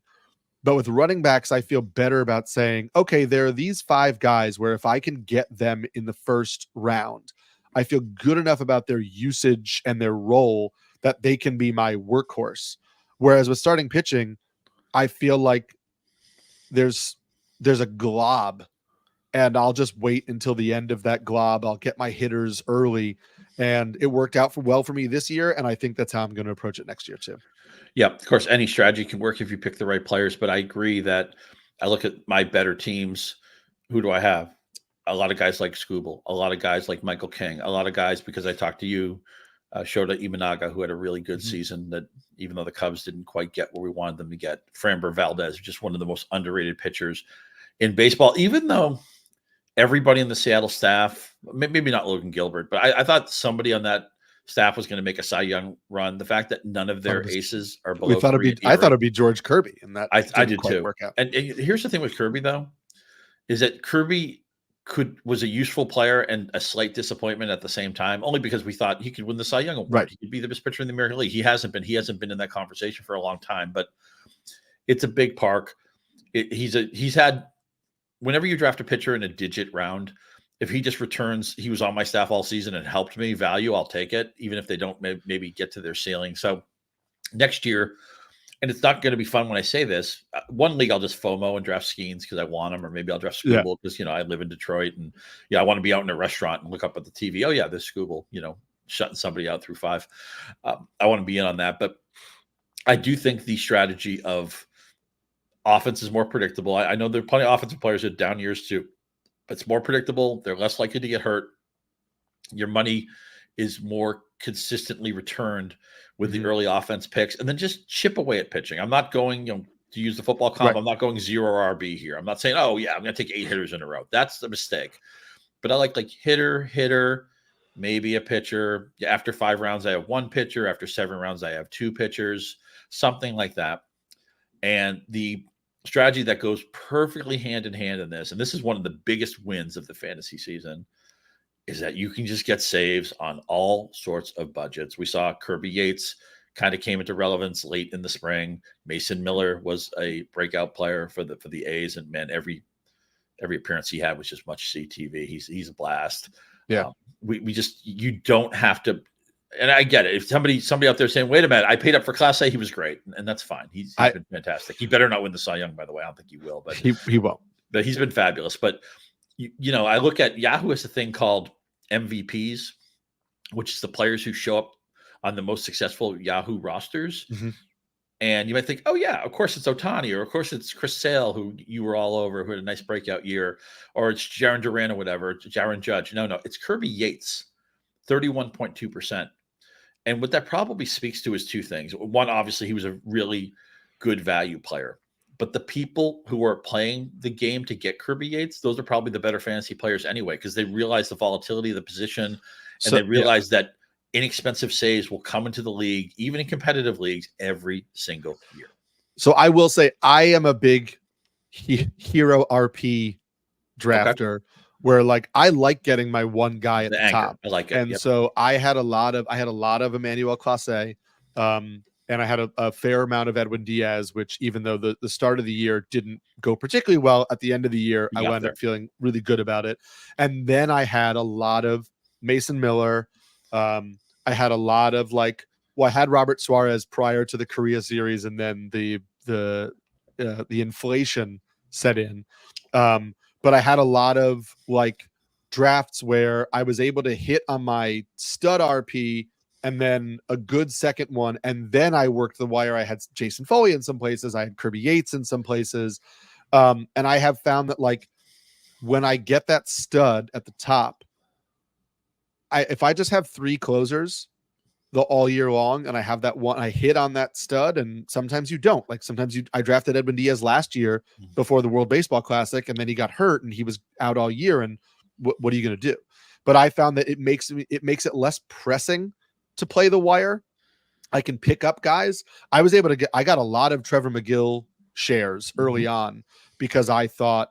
But with running backs, I feel better about saying, okay, there are these 5 guys where if I can get them in the first round, I feel good enough about their usage and their role that they can be my workhorse. Whereas with starting pitching, I feel like there's a glob, and I'll just wait until the end of that glob. I'll get my hitters early, and it worked out well for me this year. And I think that's how I'm going to approach it next year too. Yeah, of course, any strategy can work if you pick the right players. But I agree that I look at my better teams. Who do I have? A lot of guys like Skubal, a lot of guys like Michael King, a lot of guys, because I talked to you, Shota Imanaga, who had a really good season, that even though the Cubs didn't quite get where we wanted them to get. Framber Valdez, just one of the most underrated pitchers in baseball, even though everybody in the Seattle staff, maybe not Logan Gilbert, but I thought somebody on that staff was going to make a Cy Young run. The fact that none of their aces are below I thought it'd be George Kirby, and that I did too. Work out. And here's the thing with Kirby, though, is that Kirby was a useful player and a slight disappointment at the same time, only because we thought he could win the Cy Young Award. Right. He could be the best pitcher in the American League. He hasn't been in that conversation for a long time, but it's a big park. He's had, whenever you draft a pitcher in a digit round, if he just returns, he was on my staff all season and helped me value, I'll take it, even if they don't maybe get to their ceiling. So next year, and it's not going to be fun when I say this, one league I'll just FOMO and draft Skenes because I want him, or maybe I'll draft Skubal because, I live in Detroit and I want to be out in a restaurant and look up at the TV. Oh yeah, there's Skubal, shutting somebody out through 5. I want to be in on that. But I do think the strategy of offense is more predictable. I know there are plenty of offensive players that down years too, but it's more predictable. They're less likely to get hurt. Your money is more consistently returned with the early offense picks, and then just chip away at pitching. I'm not going, to use the football comp. Right. I'm not going 0 RB here. I'm not saying, oh yeah, I'm going to take 8 hitters in a row. That's a mistake. But I like hitter, maybe a pitcher. After 5 rounds, I have 1 pitcher. After 7 rounds, I have 2 pitchers, something like that. And the strategy that goes perfectly hand in hand in this, and this is one of the biggest wins of the fantasy season, is that you can just get saves on all sorts of budgets. We saw Kirby Yates kind of came into relevance late in the spring. Mason Miller was a breakout player for the A's, and man, every appearance he had was just much CTV. He's a blast. Yeah, you don't have to. And I get it. If somebody out there saying, "Wait a minute, I paid up for Class A," he was great, and that's fine. He's been fantastic. He better not win the Cy Young, by the way. I don't think he will, but he won't. But he's been fabulous. But I look at Yahoo has a thing called MVPs, which is the players who show up on the most successful Yahoo rosters. Mm-hmm. And you might think, oh yeah, of course it's Ohtani, or of course it's Chris Sale, who you were all over, who had a nice breakout year, or it's Jaron Duran or whatever, Jaron Judge. No, it's Kirby Yates, 31.2%. And what that probably speaks to is 2 things. One, obviously, he was a really good value player. But the people who are playing the game to get Kirby Yates, those are probably the better fantasy players anyway, because they realize the volatility of the position, and they realize that inexpensive saves will come into the league, even in competitive leagues, every single year. So I will say I am a big hero RP drafter, where I like getting my one guy at the top. I like it. And so I had a lot of Emmanuel Clase, and I had a fair amount of Edwin Diaz, which even though the start of the year didn't go particularly well, at the end of the year, I wound up feeling really good about it. And then I had a lot of Mason Miller. I had a lot of I had Robert Suarez prior to the Korea series, and then the inflation set in. But I had a lot of drafts where I was able to hit on my stud RP and then a good second one. And then I worked the wire. I had Jason Foley in some places. I had Kirby Yates in some places. And I have found that when I get that stud at the top, if I just have 3 closers all year long, and I have that one, I hit on that stud, and sometimes you don't. Sometimes I drafted Edwin Diaz last year before the World Baseball Classic, and then he got hurt and he was out all year. And what are you going to do? But I found that it makes it less pressing to play the wire. I can pick up guys. I got a lot of Trevor McGill shares early on because I thought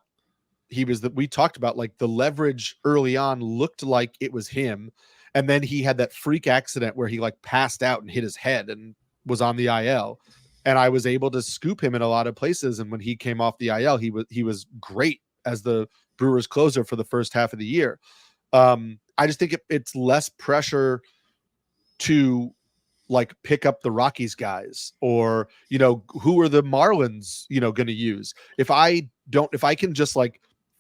he was we talked about the leverage early on looked like it was him. And then he had that freak accident where he passed out and hit his head and was on the IL. And I was able to scoop him in a lot of places. And when he came off the IL, he was great as the Brewers closer for the first half of the year. I just think it's less pressure to pick up the Rockies guys, or who are the Marlins going to use. If I can just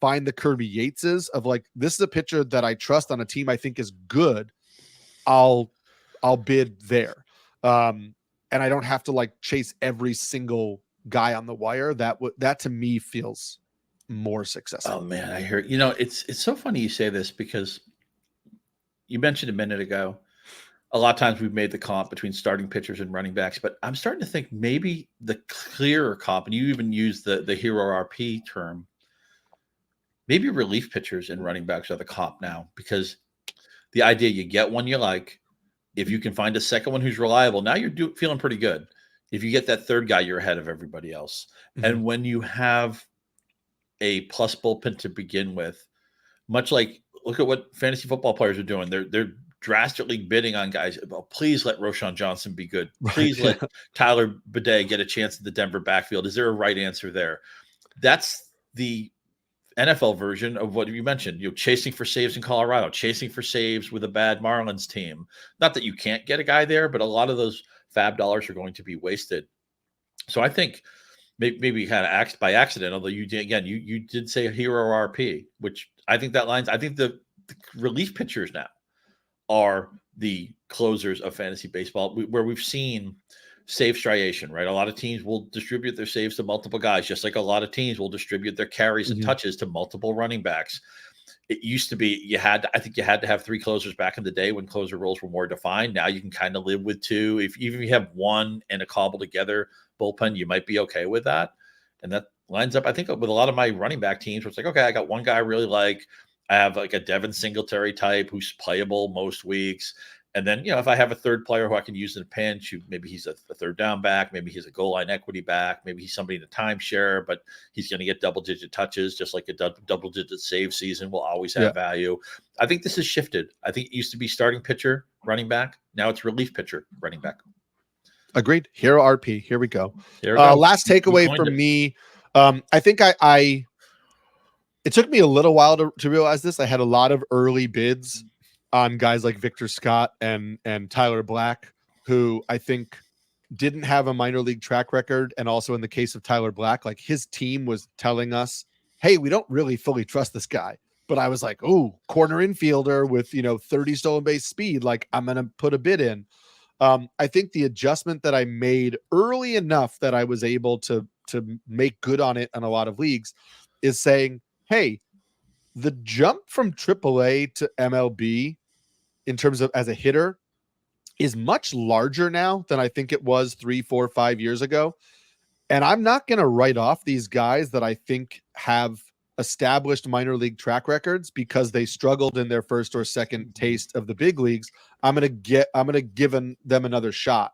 find the Kirby Yateses of this is a pitcher that I trust on a team I think is good, I'll bid there. And I don't have to chase every single guy on the wire. That to me feels more successful. Oh man, I hear it's so funny you say this, because you mentioned a minute ago, a lot of times we've made the comp between starting pitchers and running backs, but I'm starting to think maybe the clearer comp, and you even use the hero RP term, maybe relief pitchers and running backs are the comp now, because the idea you get one you like, if you can find a second one who's reliable, now you're feeling pretty good. If you get that third guy, you're ahead of everybody else. Mm-hmm. And when you have a plus bullpen to begin with, much look at what fantasy football players are doing. They're drastically bidding on guys. Well, please let Roshan Johnson be good. Please let Tyler Bidet get a chance in the Denver backfield. Is there a right answer there? That's the NFL version of what you mentioned, chasing for saves in Colorado, chasing for saves with a bad Marlins team. Not that you can't get a guy there, but a lot of those fab dollars are going to be wasted. So I think maybe kind of by accident, although you did say hero RP, which I think that lines. I think the relief pitchers now are the closers of fantasy baseball, where we've seen save striation, right? A lot of teams will distribute their saves to multiple guys, just like a lot of teams will distribute their carries and touches to multiple running backs. It used to be I think you had to have 3 closers back in the day when closer roles were more defined. Now you can kind of live with 2. Even if you have 1 and a cobble together bullpen, you might be okay with that. And that lines up, I think, with a lot of my running back teams where it's like, okay, I got one guy I really like. I have like a Devin Singletary type who's playable most weeks. And then, if I have a third player who I can use in a pinch, maybe he's a third down back, maybe he's a goal line equity back, maybe he's somebody in a timeshare, but he's going to get double-digit touches, just like a double-digit save season will always have value. I think this has shifted. I think it used to be starting pitcher, running back. Now it's relief pitcher, running back. Agreed. Hero RP. Here we go. Last takeaway from me. I think it took me a little while to realize this. I had a lot of early bids on guys like Victor Scott and Tyler Black, who I think didn't have a minor league track record. And also in the case of Tyler Black, like his team was telling us, hey, we don't really fully trust this guy. But I was like, oh, corner infielder with, 30 stolen base speed. Like I'm going to put a bid in. I think the adjustment that I made early enough that I was able to make good on it in a lot of leagues is saying, hey, the jump from AAA to MLB in terms of as a hitter is much larger now than I think it was 3, 4, 5 years ago. And I'm not going to write off these guys that I think have established minor league track records because they struggled in their first or second taste of the big leagues. I'm going to give them another shot.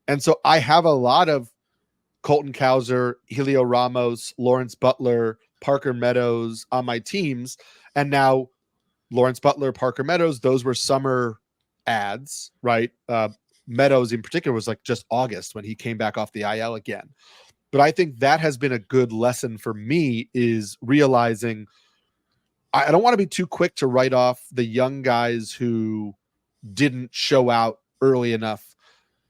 And so I have a lot of Colton Cowser, Helio Ramos, Lawrence Butler, Parker Meadows on my teams. And now Lawrence Butler, Parker Meadows, those were summer ads, right? Meadows in particular was like just August when he came back off the IL again. But I think that has been a good lesson for me, is realizing I don't want to be too quick to write off the young guys who didn't show out early enough,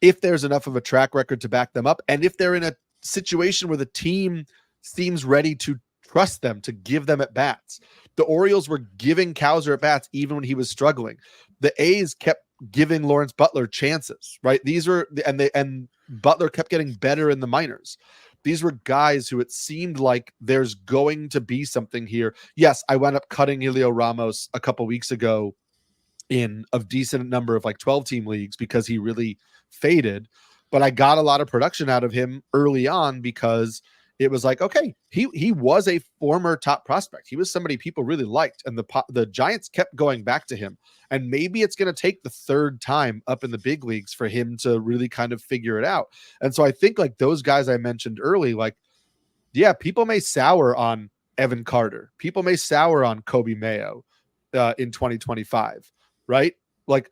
if there's enough of a track record to back them up. And if they're in a situation where the team seems ready to trust them, to give them at bats. The Orioles were giving Cowser at bats even when he was struggling. The A's kept giving Lawrence Butler chances, right? And Butler kept getting better in the minors. These were guys who it seemed like there's going to be something here. Yes, I wound up cutting Helio Ramos a couple weeks ago in a decent number of like 12-team leagues because he really faded, but I got a lot of production out of him early on because it was like, okay, he was a former top prospect. He was somebody people really liked, and the Giants kept going back to him. And maybe it's going to take the third time up in the big leagues for him to really kind of figure it out. And so I think like those guys I mentioned early, like, yeah, people may sour on Evan Carter. People may sour on Kobe Mayo in 2025, right? Like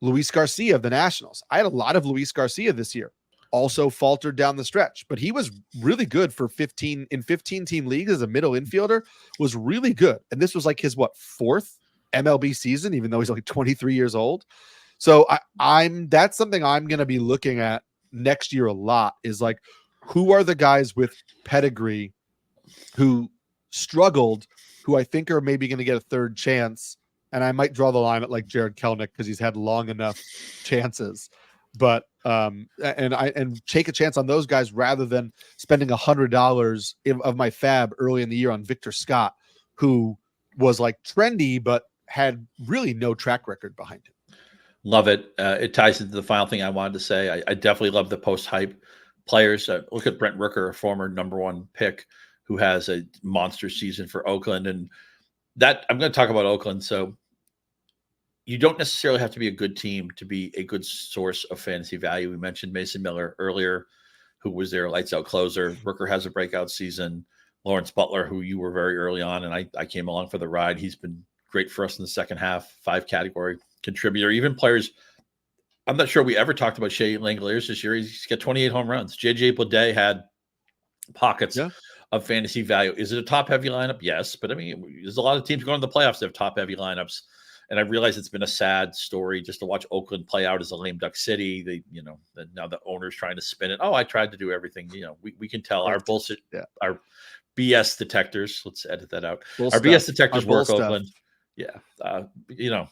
Luis Garcia of the Nationals. I had a lot of Luis Garcia this year. Also faltered down the stretch, but he was really good for 15-team leagues as a middle infielder, was really good. And this was like his, 4th MLB season, even though he's like 23 years old. So that's something I'm going to be looking at next year a lot, is like, who are the guys with pedigree who struggled, who I think are maybe going to get a third chance. And I might draw the line at like Jared Kelenic because he's had long enough chances. But and take a chance on those guys rather than spending $100 of my fab early in the year on Victor Scott, who was like trendy but had really no track record behind him. Love it. It ties into the final thing I wanted to say. I definitely love the post-hype players. Look at Brent Rooker, a former #1 pick, who has a monster season for Oakland, and that I'm going to talk about Oakland. So you don't necessarily have to be a good team to be a good source of fantasy value. We mentioned Mason Miller earlier, who was their lights out closer. Rooker has a breakout season. Lawrence Butler, who you were very early on, and I came along for the ride. He's been great for us in the second half, 5 category contributor. Even players, I'm not sure we ever talked about Shea Langoliers this year. He's got 28 home runs. JJ Bleday had pockets of fantasy value. Is it a top heavy lineup? Yes, but I mean, there's a lot of teams going to the playoffs that have top heavy lineups. And I realize it's been a sad story just to watch Oakland play out as a lame duck city. They, now the owner's trying to spin it. Oh, I tried to do everything. We can tell our bullshit, our BS detectors. Let's edit that out. Our BS detectors work Oakland. Yeah.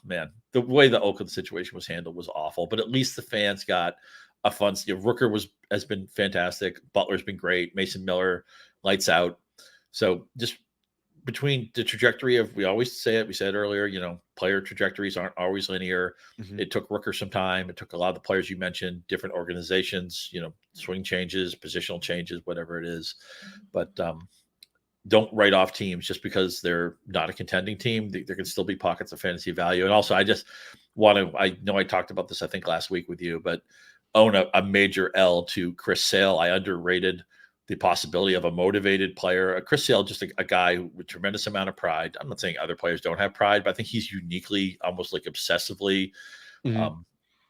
Man, the way the Oakland situation was handled was awful, but at least the fans got a fun. Rooker has been fantastic. Butler's been great. Mason Miller, lights out. So just between the trajectory of, we always say it, we said earlier, player trajectories aren't always linear. It took Rooker some time. It took a lot of the players you mentioned, different organizations, swing changes, positional changes, whatever it is. But don't write off teams just because they're not a contending team. There can still be pockets of fantasy value. And also, I just I know I talked about this, I think last week with you, but own a major L to Chris Sale. I underrated the possibility of a motivated player. Chris Sale, just a guy with tremendous amount of pride. I'm not saying other players don't have pride, but I think he's uniquely, almost like obsessively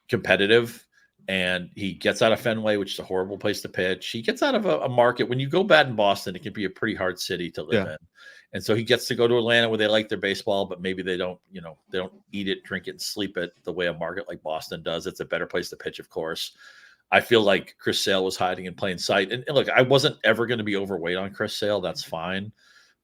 competitive. And he gets out of Fenway, which is a horrible place to pitch. He gets out of a market. When you go bad in Boston, it can be a pretty hard city to live in. And so he gets to go to Atlanta where they like their baseball, but maybe they don't, they don't eat it, drink it, and sleep it the way a market like Boston does. It's a better place to pitch, of course. I feel like Chris Sale was hiding in plain sight. And look, I wasn't ever going to be overweight on Chris Sale. That's fine.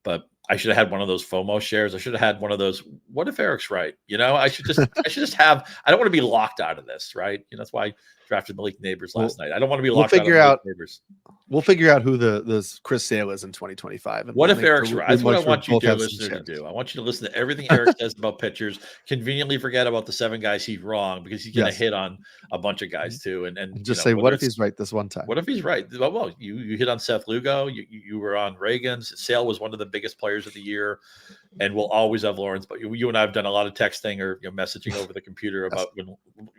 But I should have had one of those FOMO shares. I should have had one of those. What if Eric's right? I should just have, I don't want to be locked out of this, right? That's why I drafted Malik Neighbors last night. I don't want to be locked out of Malik Neighbors. We'll figure out who this Chris Sale is in 2025. What if Eric's right? That's what I want you, dear listener, to do. I want you to listen to everything Eric says about pitchers. Conveniently forget about the 7 guys he's wrong, because he's going to hit on a bunch of guys too. And just say, what if he's right this one time? What if he's right? Well, you hit on Seth Lugo. You were on Reagan's. Sale was one of the biggest players of the year, and we'll always have Lawrence. But you and I have done a lot of texting or messaging over the computer about when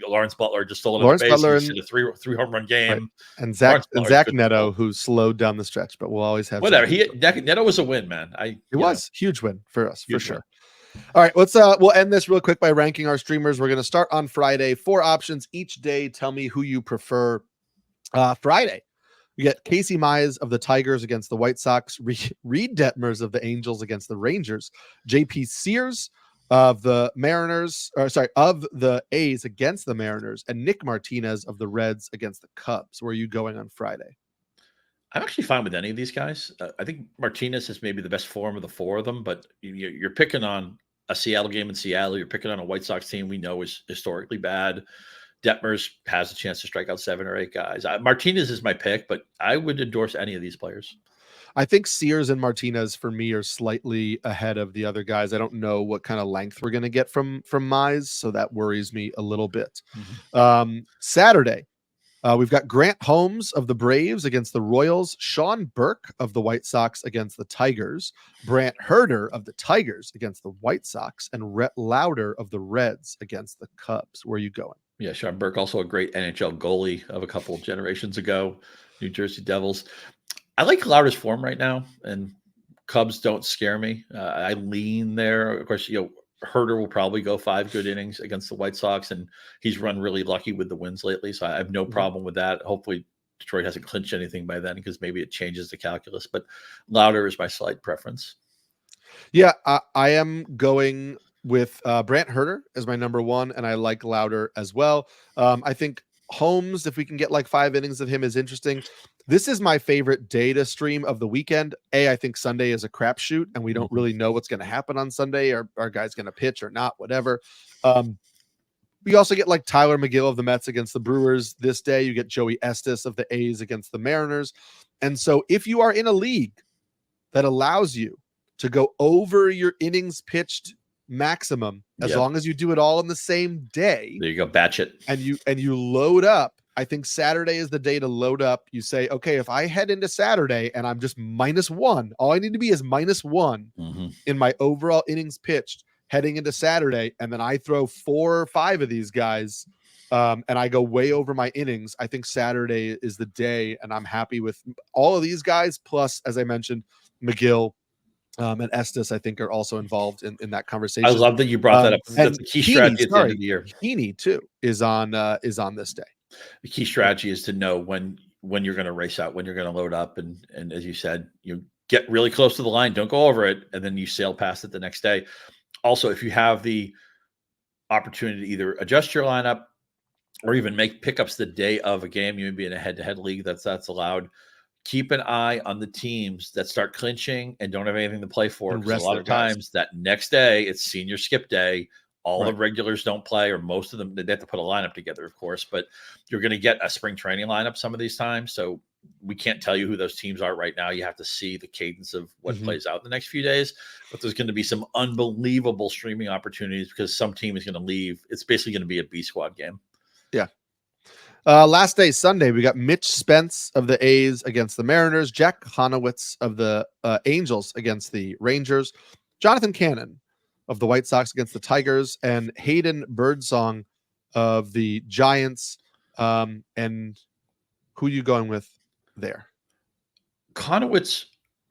Lawrence Butler just stole another base. Butler and a three home run game, right. and Zach Neto, who slowed down the stretch, but we'll always have whatever. Neto was a win, man. It was huge win for us, for sure. All right, let's we'll end this real quick by ranking our streamers. We're going to start on Friday. 4 options each day. Tell me who you prefer. Friday, we get Casey Mize of the Tigers against the White Sox, Reed Detmers of the Angels against the Rangers, JP Sears of the of the A's against the Mariners, and Nick Martinez of the Reds against the Cubs. Where are you going on Friday? I'm actually fine with any of these guys. I think Martinez is maybe the best form of the 4 of them, but you're picking on a Seattle game in Seattle. You're picking on a White Sox team we know is historically bad. Detmers has a chance to strike out 7 or 8 guys. Martinez is my pick, but I would endorse any of these players. I think Sears and Martinez for me are slightly ahead of the other guys. I don't know what kind of length we're going to get from Mize, so that worries me a little bit. Saturday, we've got Grant Holmes of the Braves against the Royals, Sean Burke of the White Sox against the Tigers, Brant Herder of the Tigers against the White Sox, and Rhett Lauder of the Reds against the Cubs. Where are you going? Yeah, Sean Burke, also a great NHL goalie of a couple of generations ago, New Jersey Devils. I like Lauder's form right now, and Cubs don't scare me. I lean there. Of course, Herder will probably go 5 good innings against the White Sox, and he's run really lucky with the wins lately, so I have no problem with that. Hopefully Detroit hasn't clinched anything by then, because maybe it changes the calculus, but Lauder is my slight preference. Yeah, I am going with Brant Herder as my number 1, and I like Lauder as well. I think Holmes, if we can get like 5 innings of him, is interesting. This is my favorite day to stream of the weekend. I think Sunday is a crapshoot, and we don't really know what's going to happen on Sunday. Are guys going to pitch or not? Whatever. We also get like Tyler McGill of the Mets against the Brewers this day. You get Joey Estes of the A's against the Mariners. And so if you are in a league that allows you to go over your innings pitched maximum, as long as you do it all in the same day, there you go, batch it, and you load up. I think Saturday is the day to load up. You say, okay, if I head into Saturday and I'm just -1, all I need to be is -1 in my overall innings pitched heading into Saturday, and then I throw 4 or 5 of these guys, and I go way over my innings. I think Saturday is the day, and I'm happy with all of these guys. Plus, as I mentioned, McGill and Estes, I think, are also involved in that conversation. I love that you brought that up. That's a key strategy at the end of the year. Heaney too is on this day. The key strategy is to know when you're going to race out, when you're going to load up, and as you said, get really close to the line, don't go over it, and then you sail past it the next day. Also, if you have the opportunity to either adjust your lineup or even make pickups the day of a game, you may be in a head-to-head league, that's allowed. Keep an eye on the teams that start clinching and don't have anything to play for. Because a lot of times that next day, it's senior skip day. All the regulars don't play, or most of them, they have to put a lineup together, of course, but you're going to get a spring training lineup some of these times. So we can't tell you who those teams are right now. You have to see the cadence of what plays out the next few days, but there's going to be some unbelievable streaming opportunities because some team is going to leave. It's basically going to be a B squad game. Yeah. Last day, Sunday, we got Mitch Spence of the A's against the Mariners, Jack Hanowitz of the Angels against the Rangers, Jonathan Cannon of the White Sox against the Tigers, and Hayden Birdsong of the Giants. And who you going with there? Hanowitz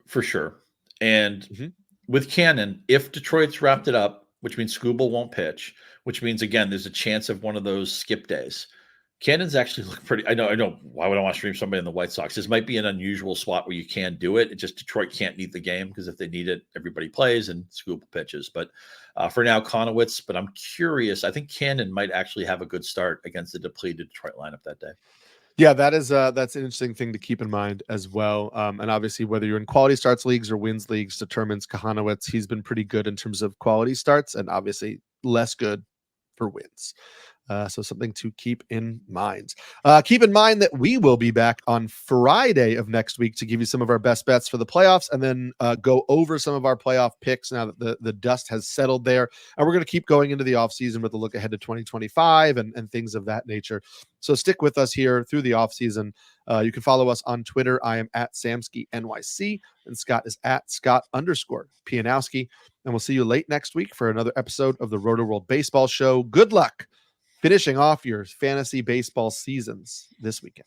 for sure. And with Cannon, if Detroit's wrapped it up, which means Skubal won't pitch, which means, again, there's a chance of one of those skip days. Cannon's actually look pretty. I know. Why would I want to stream somebody in the White Sox? This might be an unusual spot where you can do it. It's just Detroit can't need the game because if they need it, everybody plays and Skubal pitches. But for now, Hanowitz. But I'm curious. I think Cannon might actually have a good start against the depleted Detroit lineup that day. Yeah, that's an interesting thing to keep in mind as well. And obviously, whether you're in quality starts leagues or wins leagues determines Hanowitz. He's been pretty good in terms of quality starts, and obviously less good for wins. So something to keep in mind. Keep in mind that we will be back on Friday of next week to give you some of our best bets for the playoffs, and then go over some of our playoff picks now that the dust has settled there. And we're going to keep going into the offseason with a look ahead to 2025 and things of that nature. So stick with us here through the offseason. You can follow us on Twitter. I am at Samski NYC, and Scott is at Scott_Pianowski. And we'll see you late next week for another episode of the Rotoworld Baseball Show. Good luck finishing off your fantasy baseball seasons this weekend.